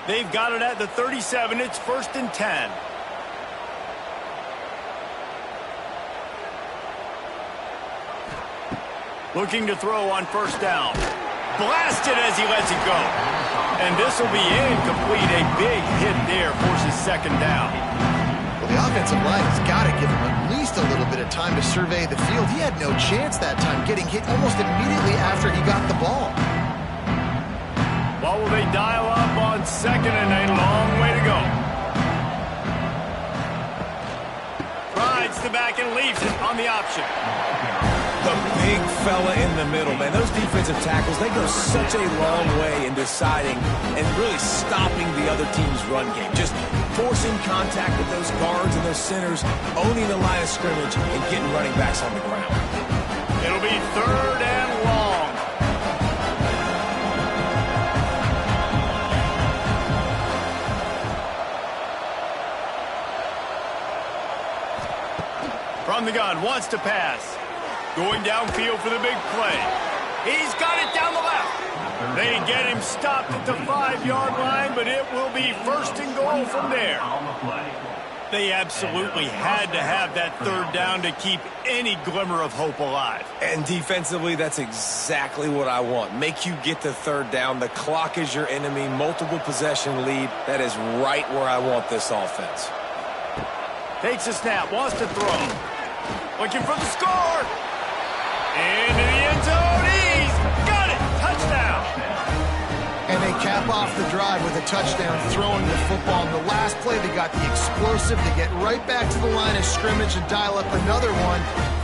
They've got it at the 37. It's 1st and 10. Looking to throw on 1st down. Blasted as he lets it go. And this will be incomplete. A big hit there forces 2nd down. Well, the offensive line has got to give him at least a little bit of time to survey the field. He had no chance that time, getting hit almost immediately after he got the ball. What will they dial up on 2nd and a long way to go? Rides the back and leaves it on the option. The big fella in the middle, man. Those defensive tackles, they go such a long way in deciding and really stopping the other team's run game. Just forcing contact with those guards and those centers, owning the line of scrimmage, and getting running backs on the ground. It'll be 3rd and long. From the gun, wants to pass. Going downfield for the big play. He's got it down the left. They get him stopped at the 5-yard line, but it will be 1st and goal from there. They absolutely had to have that 3rd down to keep any glimmer of hope alive. And defensively, that's exactly what I want. Make you get the 3rd down. The clock is your enemy. Multiple possession lead. That is right where I want this offense. Takes a snap, wants to throw. Looking for the score. Into the end zone. He's got it. Touchdown. And they cap off the drive with a touchdown, throwing the football. In the last play, they got the explosive to get right back to the line of scrimmage and dial up another one.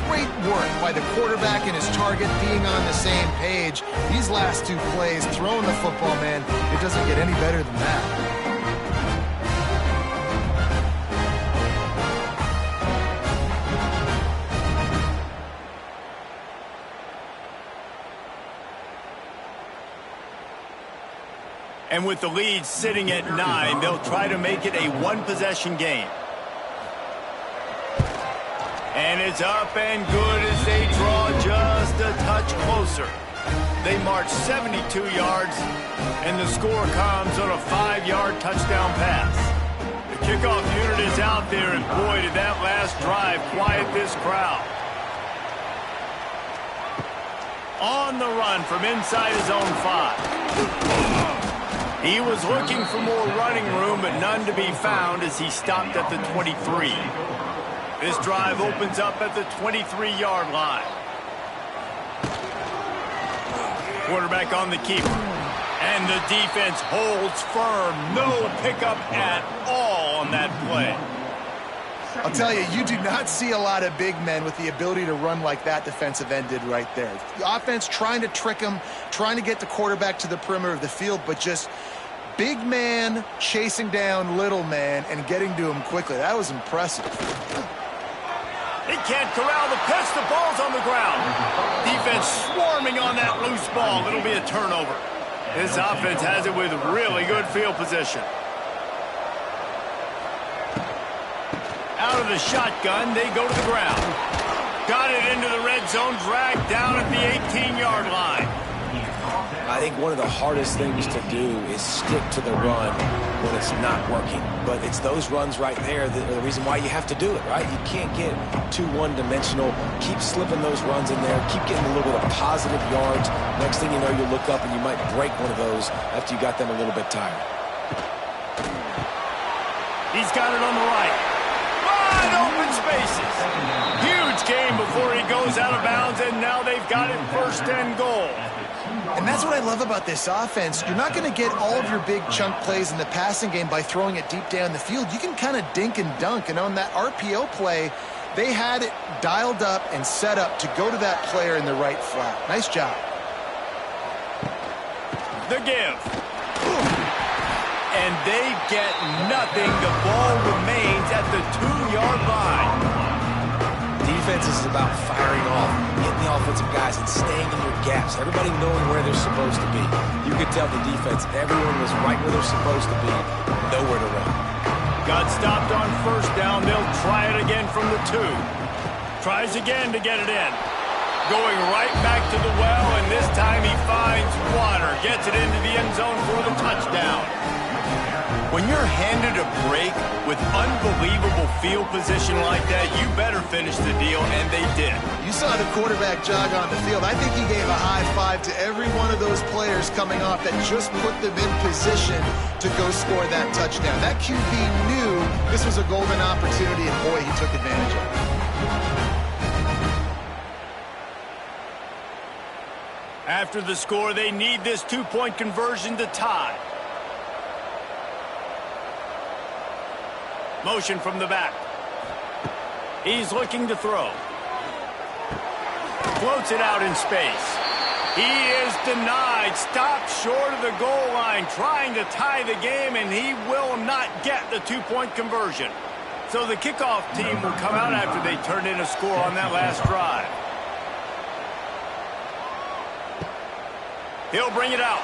Great work by the quarterback and his target being on the same page. These last 2 plays, throwing the football, man, it doesn't get any better than that. And with the lead sitting at 9, they'll try to make it a 1-possession game. And it's up and good as they draw just a touch closer. They march 72 yards, and the score comes on a 5-yard touchdown pass. The kickoff unit is out there, and boy, did that last drive quiet this crowd. On the run from inside his own 5. He was looking for more running room, but none to be found as he stopped at the 23. This drive opens up at the 23-yard line. Quarterback on the keeper. And the defense holds firm. No pickup at all on that play. I'll tell you, you do not see a lot of big men with the ability to run like that defensive end did right there. The offense trying to trick him, trying to get the quarterback to the perimeter of the field, but just big man chasing down little man and getting to him quickly. That was impressive. He can't corral the pitch. The ball's on the ground. Defense swarming on that loose ball. It'll be a turnover. This offense has it with really good field position. Out of the shotgun, they go to the ground. Got it into the red zone, dragged down at the 18-yard line. I think one of the hardest things to do is stick to the run when it's not working. But it's those runs right there that are the reason why you have to do it, right? You can't get too one-dimensional. Keep slipping those runs in there. Keep getting a little bit of positive yards. Next thing you know, you look up and you might break one of those after you got them a little bit tired. He's got it on the right. Wide open spaces. Huge game before he goes out of bounds, and now they've got it 1st and goal. And that's what I love about this offense. You're not going to get all of your big chunk plays in the passing game by throwing it deep down the field. You can kind of dink and dunk. And on that RPO play, they had it dialed up and set up to go to that player in the right flat. Nice job. The give. And they get nothing. The ball remains at the 2-yard line. Defense is about firing off, getting the offensive guys and staying in your gaps. Everybody knowing where they're supposed to be. You could tell the defense, everyone was right where they're supposed to be, nowhere to run. Got stopped on 1st down. They'll try it again from the 2. Tries again to get it in. Going right back to the well, and this time he finds water. Gets it into the end zone for the touchdown. When you're handed a break with unbelievable field position like that, you better finish the deal, and they did. You saw the quarterback jog on the field. I think he gave a high five to every one of those players coming off that just put them in position to go score that touchdown. That QB knew this was a golden opportunity, and boy, he took advantage of it. After the score, they need this 2-point conversion to tie. Motion from the back. He's looking to throw. Floats it out in space. He is denied. Stopped short of the goal line, trying to tie the game, and he will not get the 2-point conversion. So the kickoff team will come out after they turned in a score on that last drive. He'll bring it out.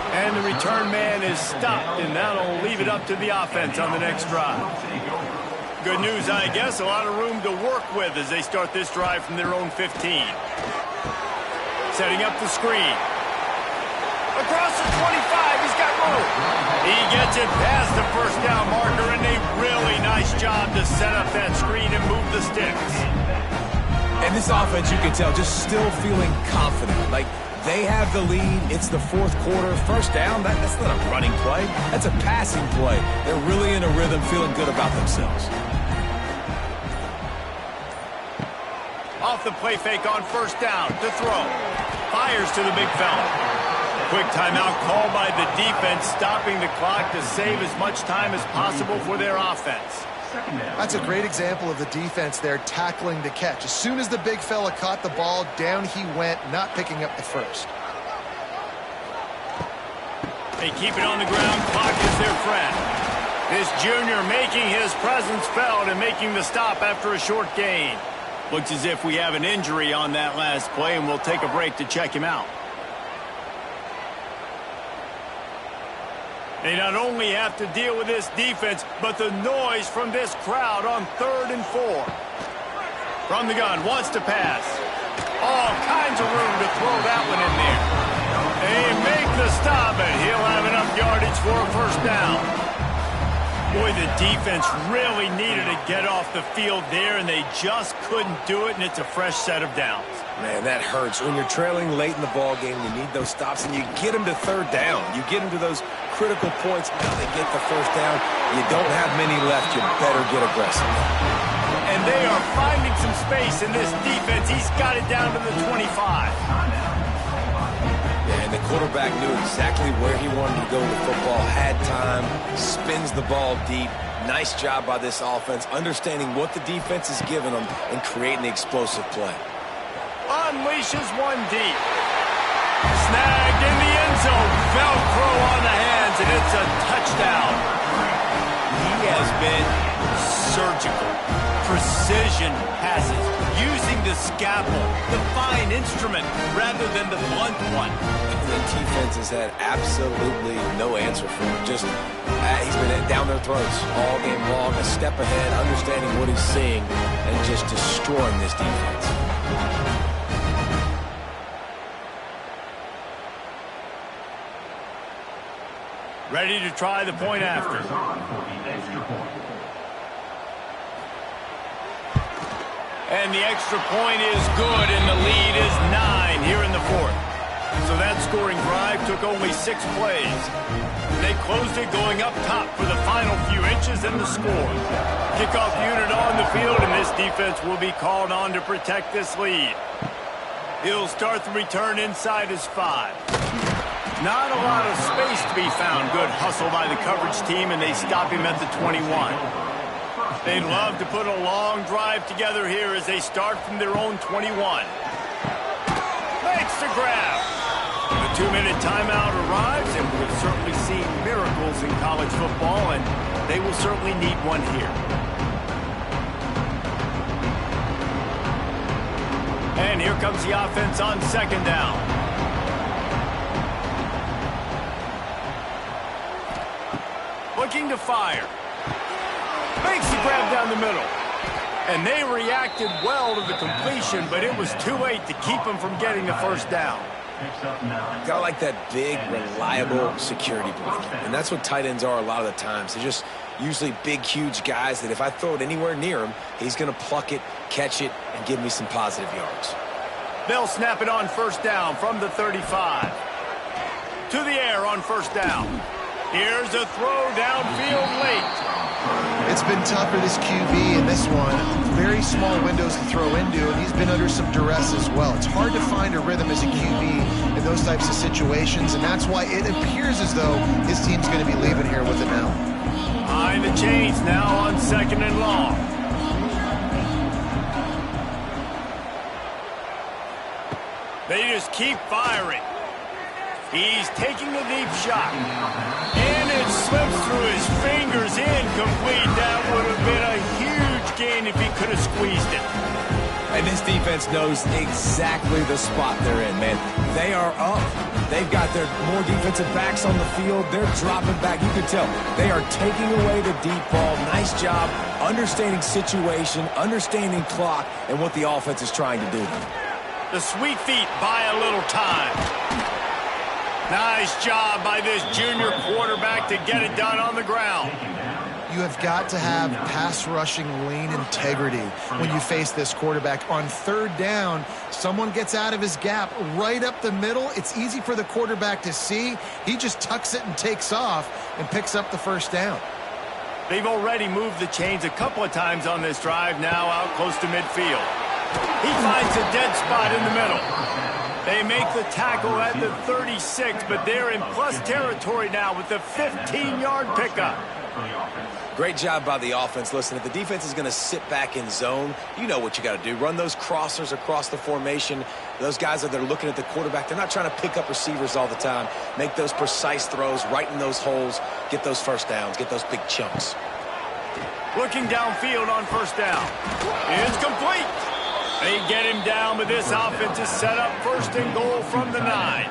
And the return man is stopped, and that'll leave it up to the offense on the next drive. Good news, I guess. A lot of room to work with as they start this drive from their own 15. Setting up the screen. Across the 25, he's got room. He gets it past the 1st down marker, and a really nice job to set up that screen and move the sticks. And this offense, you can tell, just still feeling confident. Like, they have the lead. It's the 4th quarter. 1st down, that's not a running play. That's a passing play. They're really in a rhythm, feeling good about themselves. Off the play fake on 1st down to throw. Fires to the big fella. Quick timeout called by the defense, stopping the clock to save as much time as possible for their offense. That's a great example of the defense there tackling the catch. As soon as the big fella caught the ball, down he went, not picking up the first. They keep it on the ground. Clock is their friend. This junior making his presence felt and making the stop after a short gain. Looks as if we have an injury on that last play, and we'll take a break to check him out. They not only have to deal with this defense, but the noise from this crowd on 3rd and 4. From the gun, wants to pass. All kinds of room to throw that one in there. They make the stop, and he'll have enough yardage for a first down. Boy, the defense really needed to get off the field there, and they just couldn't do it, and it's a fresh set of downs. Man, that hurts. When you're trailing late in the ball game, you need those stops, and you get them to 3rd down. You get them to those critical points. Now they get the first down. You don't have many left. You better get aggressive. And they are finding some space in this defense. He's got it down to the 25. And the quarterback knew exactly where he wanted to go with the football, had time, spins the ball deep. Nice job by this offense, understanding what the defense is giving them and creating the explosive play. Unleashes one deep. Snagged in the end zone. Velcro on the hands, and it's a touchdown. He has been surgical. Precision passes, using the scalpel, the fine instrument, rather than the blunt one. The defense has had absolutely no answer for him. Just, he's been down their throats all game long, a step ahead, understanding what he's seeing, and just destroying this defense. Ready to try the point after. And the extra point is good, and the lead is 9 here in the 4th. So that scoring drive took only 6 plays. They closed it going up top for the final few inches in the score. Kickoff unit on the field, and this defense will be called on to protect this lead. He'll start the return inside his 5. Not a lot of space to be found. Good hustle by the coverage team, and they stop him at the 21. They'd love to put a long drive together here as they start from their own 21. Makes the grab. The 2-minute timeout arrives, and we've certainly seen miracles in college football, and they will certainly need one here. And here comes the offense on 2nd down. Looking to fire. Makes the grab down the middle. And they reacted well to the completion, but it was too late to keep them from getting the first down. Got like that big, reliable security blanket. And that's what tight ends are a lot of the times. They're just usually big, huge guys that if I throw it anywhere near him, he's going to pluck it, catch it, and give me some positive yards. They'll snap it on 1st down from the 35. To the air on 1st down. Here's a throw downfield late. It's been tough for this QB in this one. Very small windows to throw into, and he's been under some duress as well. It's hard to find a rhythm as a QB in those types of situations, and that's why it appears as though his team's going to be leaving here with it now. Behind the chains now on 2nd and long. They just keep firing. He's taking a deep shot. And it slips through his fingers, incomplete. That would have been a huge gain if he could have squeezed it. And this defense knows exactly the spot they're in, man. They are up. They've got their more defensive backs on the field. They're dropping back. You can tell they are taking away the deep ball. Nice job understanding situation, understanding clock, and what the offense is trying to do. The sweet feet buy a little time. Nice job by this junior quarterback to get it done on the ground. You have got to have pass rushing lane integrity when you face this quarterback. On 3rd down, someone gets out of his gap right up the middle. It's easy for the quarterback to see. He just tucks it and takes off and picks up the first down. They've already moved the chains a couple of times on this drive, now out close to midfield. He finds a dead spot in the middle. They make the tackle at the 36, but they're in plus territory now with the 15-yard pickup. Great job by the offense. Listen, if the defense is going to sit back in zone, you know what you got to do. Run those crossers across the formation. Those guys that are looking at the quarterback, they're not trying to pick up receivers all the time. Make those precise throws right in those holes. Get those first downs. Get those big chunks. Looking downfield on 1st down. It's complete. They get him down, but this offense is set up 1st and goal from the 9.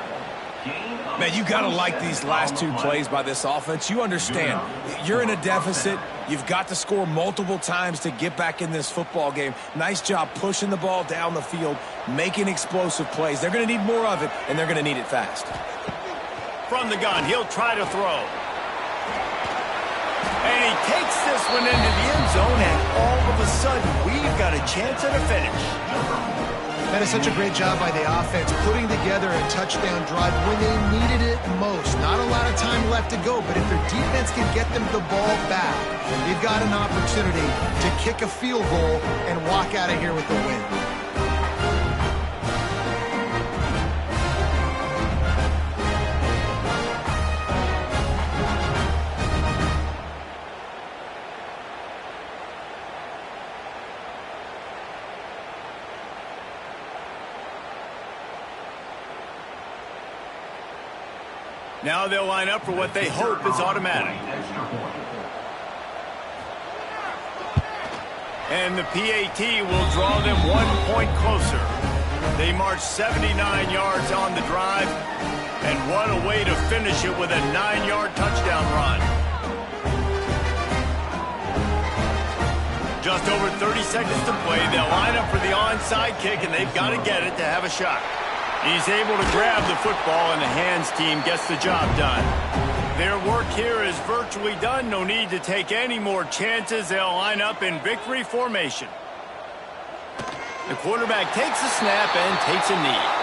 Man, you got to like these last two plays by this offense. You understand, you're in a deficit. You've got to score multiple times to get back in this football game. Nice job pushing the ball down the field, making explosive plays. They're going to need more of it, and they're going to need it fast. From the gun, he'll try to throw. And he takes this one into the end zone, and all of a sudden, we've got a chance at a finish. That is such a great job by the offense, putting together a touchdown drive when they needed it most. Not a lot of time left to go, but if their defense can get them the ball back, they've got an opportunity to kick a field goal and walk out of here with the win. Now they'll line up for what they hope is automatic. And the PAT will draw them 1 point closer. They march 79 yards on the drive, and what a way to finish it with a 9-yard touchdown run. Just over 30 seconds to play. They'll line up for the onside kick, and they've got to get it to have a shot. He's able to grab the football, and the hands team gets the job done. Their work here is virtually done. No need to take any more chances. They'll line up in victory formation. The quarterback takes a snap and takes a knee.